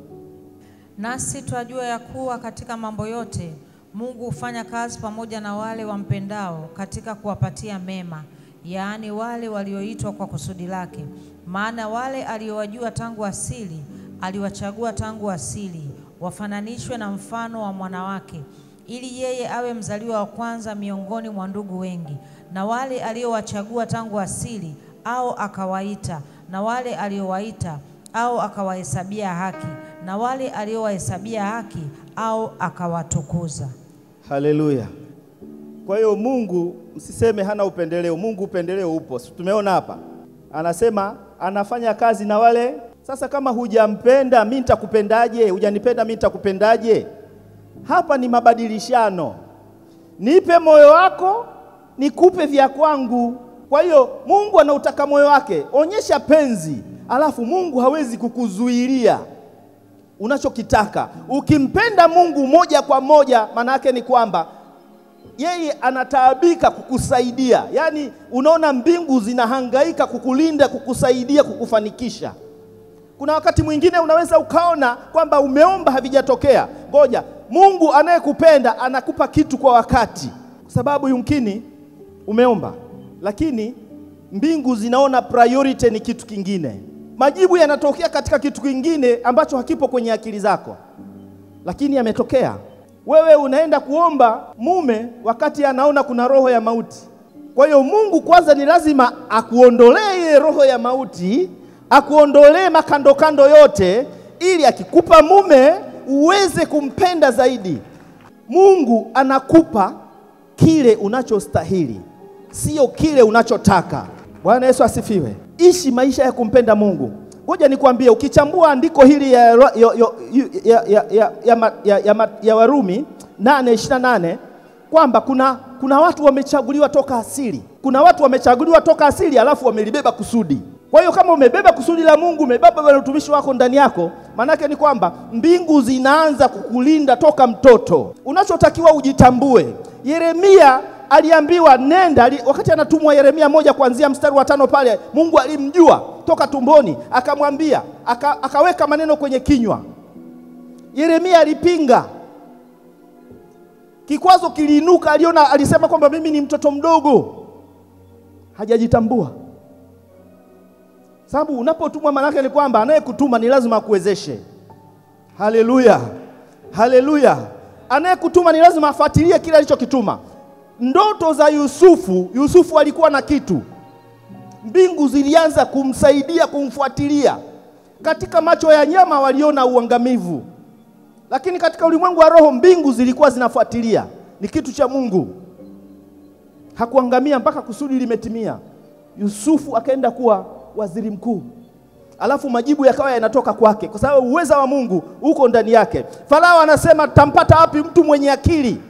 Nasi twajua ya kuwa katika mambo yote Mungu hufanya kazi pamoja na wale wampendao katika kuwapatia mema, yaani wale walioitwa kwa kusudi lake. Maana wale aliowajua tangu asili, aliwachagua tangu asili, wafananishwe na mfano wa mwanawake, ili yeye awe mzaliwa wa kwanza miongoni mwa ndugu wengi. Na wale aliowachagua tangu asili, au akawaita, na wale aliowaita, au akawahesabia haki, na wale aliowahesabia haki, au akawatukuza. Haleluya. Kwa hiyo Mungu, msiseme hana upendeleo. Mungu upendeleo upo. Tumeona hapa. Anasema anafanya kazi na wale. Sasa kama hujampenda mimi nitakupendaje? Hujanipenda mimi nitakupendaje? Hapa ni mabadilishano. Nipe moyo wako, nikupe vya kwangu. Kwa hiyo Mungu anautaka moyo wake. Onyesha penzi. Alafu Mungu hawezi kukuzuilia unachokitaka. Ukimpenda Mungu moja kwa moja, maana yake ni kwamba yeye anataabika kukusaidia. Yaani unaona mbingu zinahangaika kukulinda, kukusaidia, kukufanikisha. Kuna wakati mwingine unaweza ukaona kwamba umeomba havijatokea. Ngoja, Mungu anayekupenda anakupa kitu kwa wakati. Kwa sababu yumkini umeomba, lakini mbingu zinaona priority ni kitu kingine. Majibu yanatokea katika kitu kingine ambacho hakipo kwenye akili zako, lakini yametokea. Wewe unaenda kuomba mume wakati anaona kuna roho ya mauti. Kwa hiyo Mungu kwanza ni lazima akuondolee roho ya mauti, akuondolee makando kando yote, ili akikupa mume uweze kumpenda zaidi. Mungu anakupa kile unachostahili, sio kile unachotaka. Bwana Yesu asifiwe. Ishi maisha ya kumpenda Mungu. Ngoja nikwambie, ukichambua andiko hili ya Warumi 8:28 kwamba kuna watu wamechaguliwa toka asili. Kuna watu wamechaguliwa toka asili alafu wamelibeba kusudi. Kwa hiyo kama umebeba kusudi la Mungu, umebeba utumishi wako ndani yako, manake ni kwamba mbingu zinaanza kukulinda toka mtoto. Unachotakiwa ujitambue. Yeremia aliambiwa nenda, wakati anatumwa Yeremia 1 kuanzia mstari wa 5 pale, Mungu alimjua toka tumboni, akamwambia, akaweka maneno kwenye kinywa. Yeremia alipinga. Kikwazo kiliinuka, alisema kwamba mimi ni mtoto mdogo. Hajajitambua. Sababu unapotumwa manake ni kwamba anayekutuma ni lazima akuwezeshe. Haleluya. Haleluya. Anayekutuma ni lazima afuatilie kile alichokituma. Ndoto za Yusufu alikuwa na kitu. Mbingu zilianza kumsaidia, kumfuatilia. Katika macho ya nyama waliona uangamivu, lakini katika ulimwengu wa roho mbingu zilikuwa zinafuatilia. Ni kitu cha Mungu. Hakuangamia mpaka kusudi limetimia. Yusufu akaenda kuwa waziri mkuu. Alafu majibu yakawa yanatoka kwake, kwa sababu uweza wa Mungu uko ndani yake. Farao anasema tampata wapi mtu mwenye akili?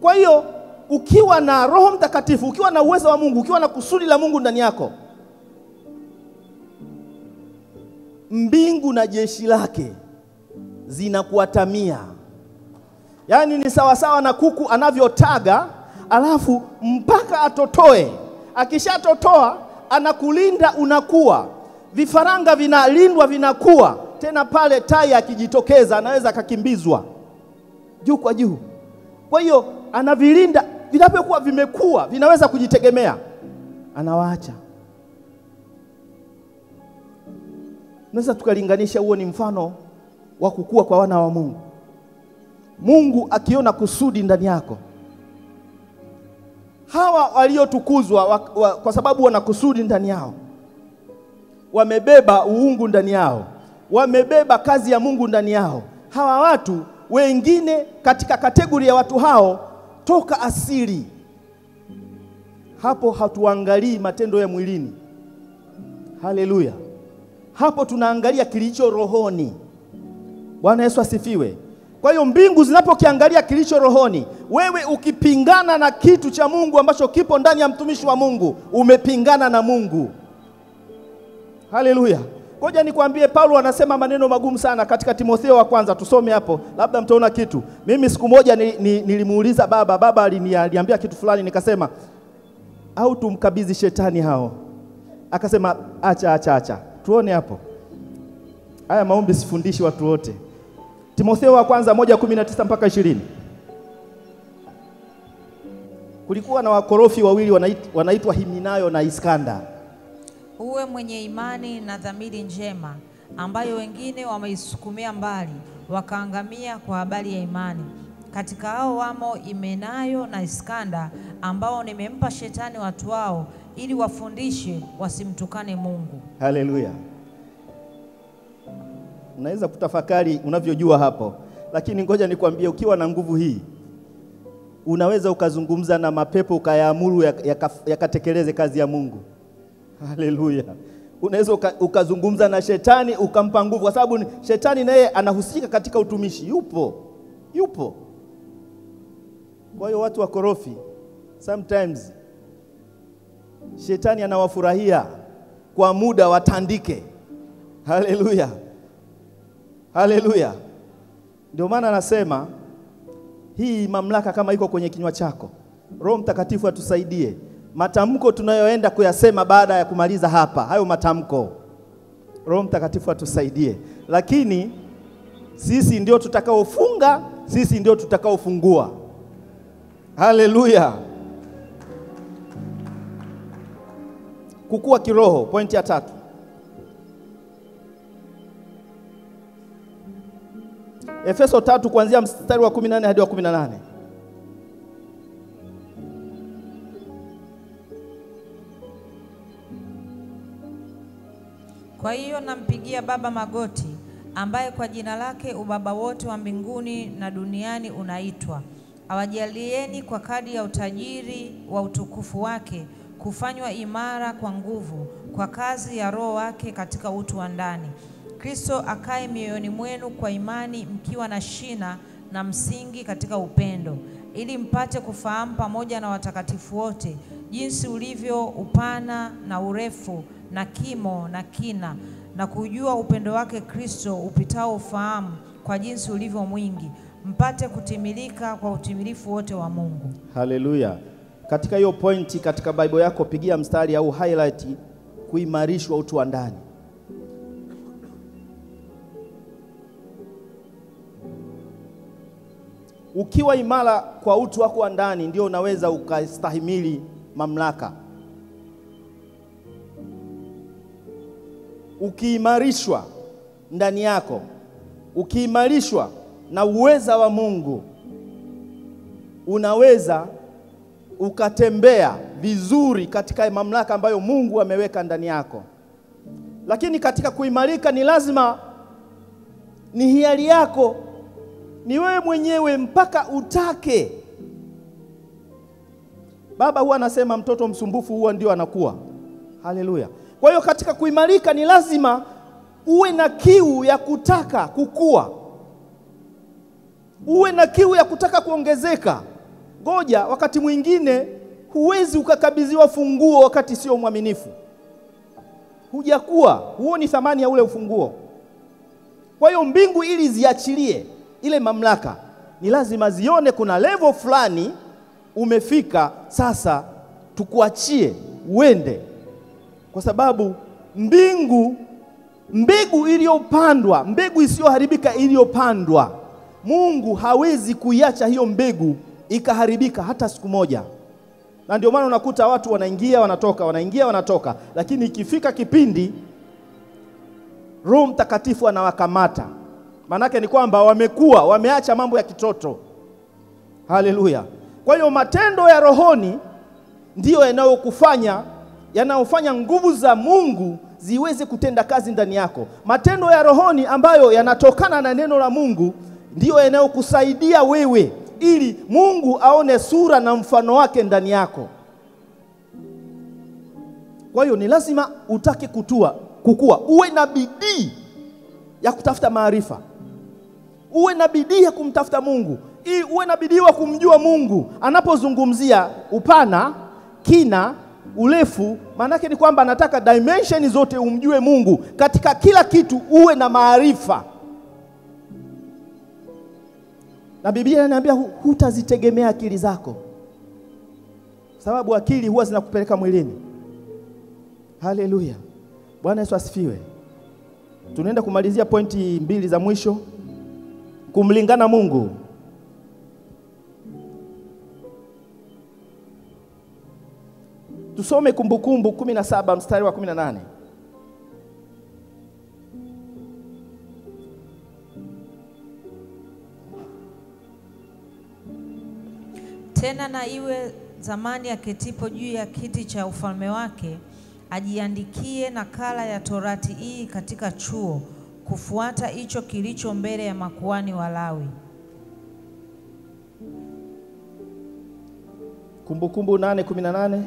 Kwa hiyo ukiwa na Roho Mtakatifu, ukiwa na uwezo wa Mungu, ukiwa na kusudi la Mungu ndani yako, mbingu na jeshi lake zinakuatamia. Yaani ni sawa sawa na kuku anavyotaga, alafu mpaka atotoe. Akishatotoa anakulinda, unakuwa. Vifaranga vinalindwa, vinakuwa. Tena pale tai akijitokeza anaweza akakimbizwa juu kwa juu. Kwa hiyo anavilinda, vinapokuwa vimekuwa vinaweza kujitegemea, anawaacha. Naweza tukalinganisha, huo ni mfano wa kukua kwa wana wa Mungu. Mungu akiona kusudi ndani yako. Hawa waliotukuzwa kwa sababu wana kusudi ndani yao. Wamebeba uungu ndani yao. Wamebeba kazi ya Mungu ndani yao. Hawa watu wengine katika kategori ya watu hao toka asili. Hapo hatuangalii matendo ya mwilini. Haleluya. Hapo tunaangalia kilicho rohoni. Bwana Yesu asifiwe. Kwa hiyo mbingu zinapokiangalia kilicho rohoni, wewe ukipingana na kitu cha Mungu ambacho kipo ndani ya mtumishi wa Mungu, umepingana na Mungu. Haleluya. Ngoja nikwambie, Paulo anasema maneno magumu sana katika Timotheo wa kwanza. Tusome hapo, labda mtaona kitu. Mimi siku moja nilimuuliza baba aliniambia kitu fulani, nikasema au tumkabidhi shetani hao. Akasema acha. Tuone hapo. Haya maombi sifundishi watu wote. Timotheo wa kwanza 1:19 mpaka 20. Kulikuwa na wakorofi wawili wanaitwa Himenayo na Iskanda. Uwe mwenye imani na dhamiri njema, ambayo wengine wameisukumia mbali, wakaangamia kwa habari ya imani. Katika hao wamo Himenayo na Iskanda, ambao nimempa shetani watu wao, ili wafundishe wasimtukane Mungu. Haleluya. Unaweza kutafakari unavyojua hapo, lakini ngoja nikwambie, ukiwa na nguvu hii unaweza ukazungumza na mapepo ukayaamuru yakatekeleze kazi ya Mungu. Haleluya. Unaweza ukazungumza na shetani ukampa nguvu, kwa sababu shetani naye anahusika katika utumishi. Yupo. Kwa hiyo watu wakorofi sometimes shetani anawafurahia kwa muda watandike. Haleluya. Ndio maana anasema hii mamlaka kama iko kwenye kinywa chako, Roho Mtakatifu atusaidie. Matamko tunayoenda kuyasema baada ya kumaliza hapa, hayo matamko, Roho Mtakatifu atusaidie. Lakini sisi ndio tutakaofunga, sisi ndio tutakaofungua. Haleluya. Kukua kiroho, pointi ya 3. Efeso 3 kuanzia mstari wa 18 hadi wa 18. Kwa hiyo nampigia Baba magoti, ambaye kwa jina lake ubaba wote wa mbinguni na duniani unaitwa, awajalieni kwa kadri ya utajiri wa utukufu wake kufanywa imara kwa nguvu kwa kazi ya Roho wake katika utu wa ndani. Kristo akae mioyoni mwenu kwa imani, mkiwa na shina na msingi katika upendo, ili mpate kufahamu pamoja na watakatifu wote jinsi ulivyo upana na urefu na kimo na kina, na kujua upendo wake Kristo upitao ufahamu, kwa jinsi ulivyo mwingi, mpate kutimilika kwa utimilifu wote wa Mungu. Haleluya. Katika hiyo pointi katika Bible yako pigia mstari au highlight kuimarishwa utu wa ndani. Ukiwa imara kwa utu wako wa ndani, ndio unaweza ukastahimili mamlaka. Ukiimarishwa ndani yako, ukiimarishwa na uweza wa Mungu, unaweza ukatembea vizuri katika mamlaka ambayo Mungu ameweka ndani yako. Lakini katika kuimarika ni lazima, ni hiari yako, ni wewe mwenyewe mpaka utake. Baba huwa anasema mtoto msumbufu huwa ndio anakuwa. Haleluya. Kwa hiyo katika kuimarika ni lazima uwe na kiu ya kutaka kukua, uwe na kiu ya kutaka kuongezeka. Ngoja, wakati mwingine huwezi ukakabidhiwa funguo wakati sio mwaminifu. Hujakuwa, huoni thamani ya ule ufunguo. Kwa hiyo mbingu ili ziachilie ile mamlaka, ni lazima zione kuna level fulani umefika, sasa tukuachie uende. Kwa sababu mbegu iliyopandwa, mbegu isiyoharibika iliyopandwa, Mungu hawezi kuiacha hiyo mbegu ikaharibika hata siku moja. Na ndio maana unakuta watu wanaingia wanatoka, lakini ikifika kipindi Roho Mtakatifu anawakamata. Manake ni kwamba wameacha mambo ya kitoto. Haleluya. Kwa hiyo matendo ya rohoni ndiyo yanayofanya nguvu za Mungu ziweze kutenda kazi ndani yako. Matendo ya rohoni ambayo yanatokana na neno la Mungu ndiyo yanayokusaidia wewe ili Mungu aone sura na mfano wake ndani yako. Kwa hiyo ni lazima utake kukua, uwe na bidii ya kutafuta maarifa, uwe na bidii ya kumtafuta Mungu, ili uwe na bidii wa kumjua Mungu. Anapozungumzia upana, kina, urefu, maana yake ni kwamba anataka dimension zote umjue Mungu. Katika kila kitu uwe na maarifa. Na Biblia inaniambia hutazitegemea akili zako, sababu akili huwa zinakupeleka mwilini. Haleluya. Bwana Yesu asifiwe. Tunaenda kumalizia pointi 2 za mwisho. kumlingana Mungu. Tusome Kumbukumbu 17 mstari wa 18. Tena na iwe zamani aketipo juu ya kiti cha ufalme wake, ajiandikie nakala ya Torati hii katika chuo, kufuata hicho kilicho mbele ya makuhani wa Lawi. Kumbukumbu 8:18.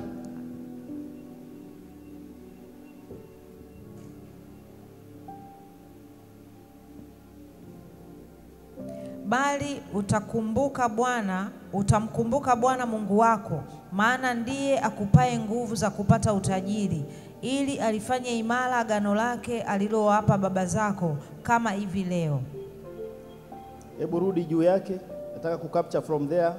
Bali utamkumbuka Bwana Mungu wako, maana ndiye akupaye nguvu za kupata utajiri, ili alifanye imara agano lake alilowapa baba zako, kama hivi leo. Hebu rudi juu yake, nataka kucapture from there.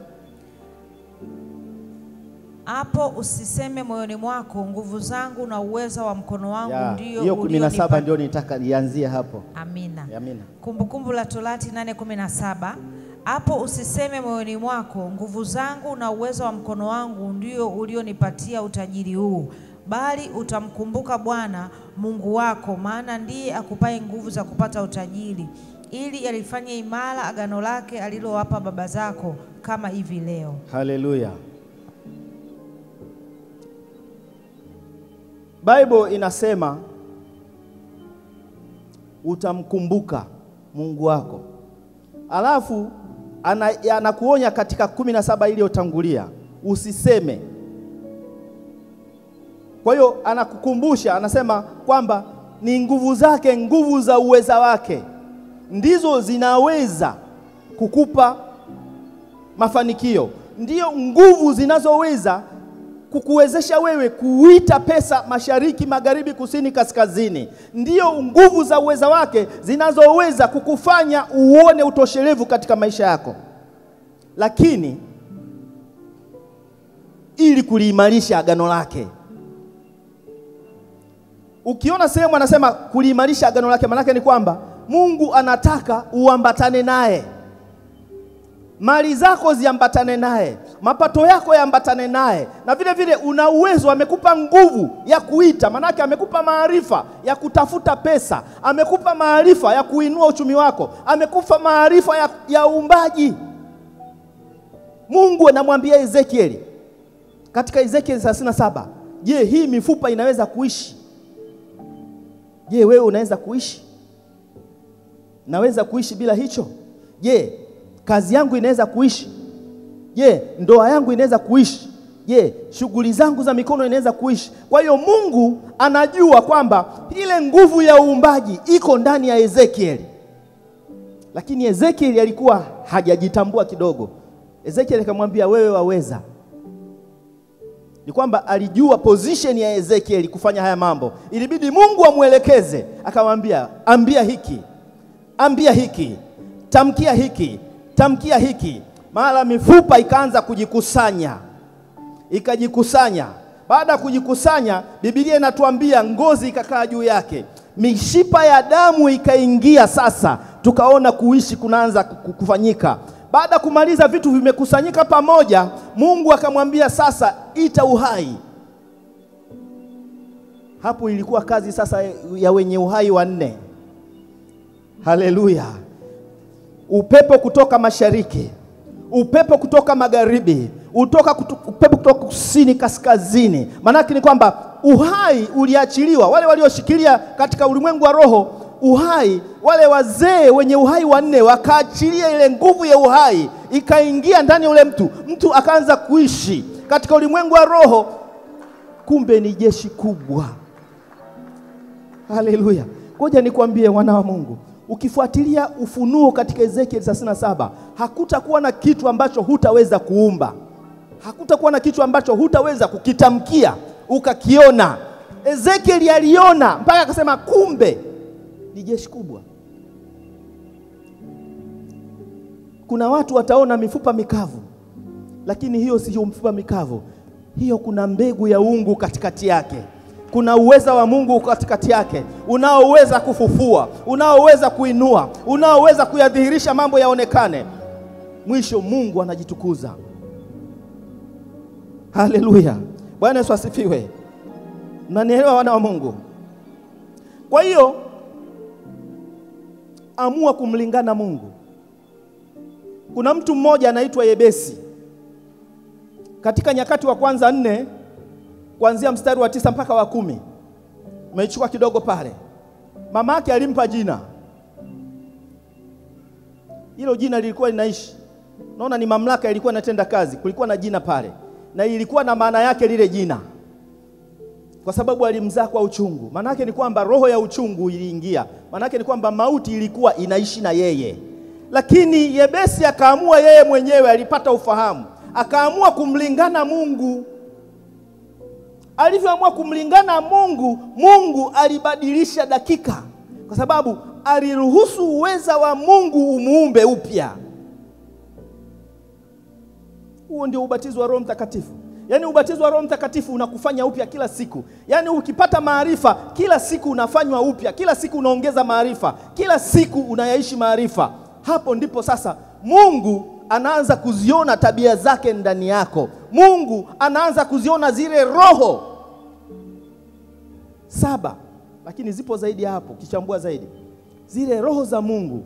Hapo usiseme moyoni mwako, nguvu zangu na uweza wa mkono wangu ndio hiyo 17 ndio nitaka nianzie hapo. Amina. Amina. Kumbukumbu la Torati 8:17. Hapo usiseme moyoni mwako, nguvu zangu na uweza wa mkono wangu ndio ulionipatia utajiri huu, bali utamkumbuka Bwana Mungu wako, maana ndiye akupaye nguvu za kupata utajiri, ili alifanye imara agano lake alilowapa baba zako, kama hivi leo. Haleluya. Bible inasema utamkumbuka Mungu wako. Alafu anakuonya katika 17 iliyotangulia usiseme. Kwa hiyo anakukumbusha, anasema kwamba ni nguvu zake, nguvu za uweza wake ndizo zinaweza kukupa mafanikio. Ndio nguvu zinazoweza kukuwezesha wewe kuita pesa mashariki, magharibi, kusini, kaskazini. Ndio nguvu za uweza wake zinazoweza kukufanya uone utoshelevu katika maisha yako. Lakini ili kuliimarisha agano lake. Ukiona sehemu anasema kuliimarisha agano lake, maana yake ni kwamba Mungu anataka uambatane naye. Mali zako ziambatane naye, mapato yako yaambatane naye, na vile vile una uwezo, amekupa nguvu ya kuita, maana yake amekupa maarifa ya kutafuta pesa, amekupa maarifa ya kuinua uchumi wako, amekupa maarifa ya uumbaji. Mungu anamwambia Ezekieli katika Ezekieli 37, je, hii mifupa inaweza kuishi? Je, wewe unaweza kuishi? Naweza kuishi bila hicho? Je, kazi yangu inaweza kuishi? Je, ndoa yangu inaweza kuishi? Je, shughuli zangu za mikono inaweza kuishi? Kwa hiyo Mungu anajua kwamba ile nguvu ya uumbaji iko ndani ya Ezekieli. Lakini Ezekieli alikuwa hajajitambua kidogo. Ezekieli akamwambia, wewe waweza. Ni kwamba alijua position ya Ezekieli kufanya haya mambo. Ilibidi Mungu amuelekeze, akamwambia, ambia hiki, ambia hiki, tamkia hiki, tamkia hiki. Mara mifupa ikaanza kujikusanya. Ikajikusanya. Baada ya kujikusanya, Biblia inatuambia ngozi ikakaa juu yake. Mishipa ya damu ikaingia sasa. Tukaona kuishi kunaanza kufanyika. Baada kumaliza vitu vimekusanyika pamoja, Mungu akamwambia sasa ita uhai. Hapo ilikuwa kazi sasa ya wenye uhai wanne. Haleluya. Upepo kutoka mashariki, upepo kutoka magharibi, upepo kutoka kusini, kaskazini. Maana yake ni kwamba uhai uliachiliwa. Wale walioshikilia katika ulimwengu wa roho uhai, wale wazee wenye uhai wanne wakaachilia ile nguvu ya uhai, ikaingia ndani ya ule mtu akaanza kuishi katika ulimwengu wa roho. Kumbe ni jeshi kubwa. Haleluya. Ngoja nikwambie wana wa Mungu, ukifuatilia ufunuo katika Ezekiel 37, hakutakuwa na kitu ambacho hutaweza kuumba. Hakutakuwa na kitu ambacho hutaweza kukitamkia ukakiona. Ezekiel aliona mpaka akasema kumbe ni jeshi kubwa. Kuna watu wataona mifupa mikavu, lakini hiyo sio mifupa mikavu. Hiyo kuna mbegu ya uungu katikati yake. Kuna uweza wa Mungu katikati yake, unaoweza kufufua, unaoweza kuinua, unaoweza kuyadhihirisha mambo yaonekane. Mwisho Mungu anajitukuza. Haleluya. Bwana Yesu asifiwe. Mnanielewa wana wa Mungu? Kwa hiyo amua kumlingana Mungu. Kuna mtu mmoja anaitwa Yebesi. Katika Nyakati wa Kwanza 4 kuanzia mstari wa 9 mpaka wa 10. Umechukua kidogo pale. Mama yake alimpa jina. Hilo jina lilikuwa linaishi. Naona ni mamlaka ilikuwa inatenda kazi. Kulikuwa na jina pale. Na ilikuwa na maana yake lile jina. Kwa sababu alimzaa kwa uchungu. Maana yake ni kwamba roho ya uchungu iliingia. Maana yake ni kwamba mauti ilikuwa inaishi na yeye. Lakini Yebesi akaamua yeye mwenyewe, alipata ufahamu. Akaamua kumlingana Mungu. Alivyoamua kumlingana Mungu, Mungu alibadilisha dakika. Kwa sababu aliruhusu uweza wa Mungu umuumbe upya. Huo ndio ubatizo wa Roho Mtakatifu. Yaani ubatizo wa Roho Mtakatifu unakufanya upya kila siku. Yaani ukipata maarifa, kila siku unafanywa upya, kila siku unaongeza maarifa, kila siku unayaishi maarifa. Hapo ndipo sasa Mungu anaanza kuziona tabia zake ndani yako. Mungu anaanza kuziona zile roho 7, lakini zipo zaidi hapo, kichambua zaidi. Zile roho za Mungu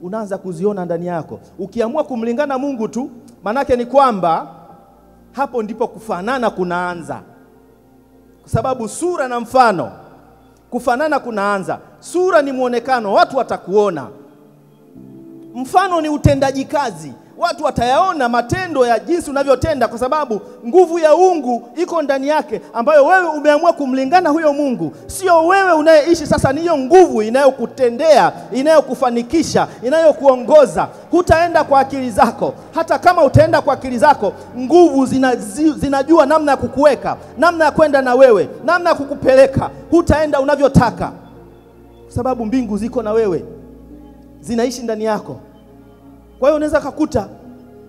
unaanza kuziona ndani yako. Ukiamua kumlingana Mungu tu, manake ni kwamba hapo ndipo kufanana kunaanza. Kwa sababu sura na mfano, kufanana kunaanza. Sura ni muonekano, watu watakuona. Mfano ni utendaji kazi, watu watayaona matendo ya jinsi unavyotenda, kwa sababu nguvu ya Mungu iko ndani yake, ambayo wewe umeamua kumlingana huyo Mungu. Sio wewe unayeishi sasa, ni hiyo nguvu inayokutendea, inayokufanikisha, inayokuongoza. Hutaenda kwa akili zako. Hata kama utaenda kwa akili zako, nguvu zinajua namna ya kukuweka, namna ya kwenda na wewe, namna ya kukupeleka. Hutaenda unavyotaka, kwa sababu mbingu ziko na wewe, zinaishi ndani yako. Kwa hiyo unaweza kukuta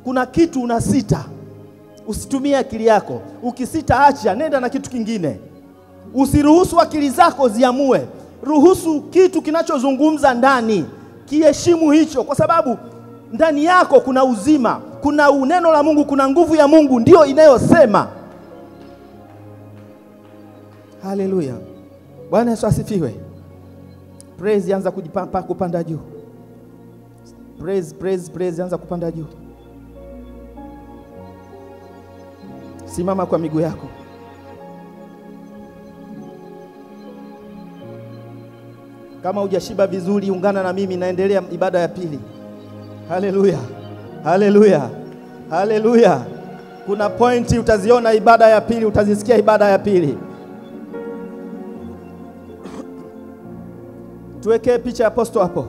kuna kitu unasita. Usitumie akili yako. Ukisita, acha, nenda na kitu kingine. Usiruhusu akili zako ziamue. Ruhusu kitu kinachozungumza ndani. Kiheshimu hicho, kwa sababu ndani yako kuna uzima, kuna neno la Mungu, kuna nguvu ya Mungu ndio inayosema. Haleluya. Bwana Yesu asifiwe. Praise yanza kupanda juu. Praise anza kupanda juu. Simama kwa miguu yako. Kama hujashiba vizuri, ungana na mimi, naendelea ibada ya pili. Haleluya. Haleluya. Haleluya. Kuna pointi utaziona ibada ya pili, utazisikia ibada ya pili. Tuweke picha ya aposto hapo.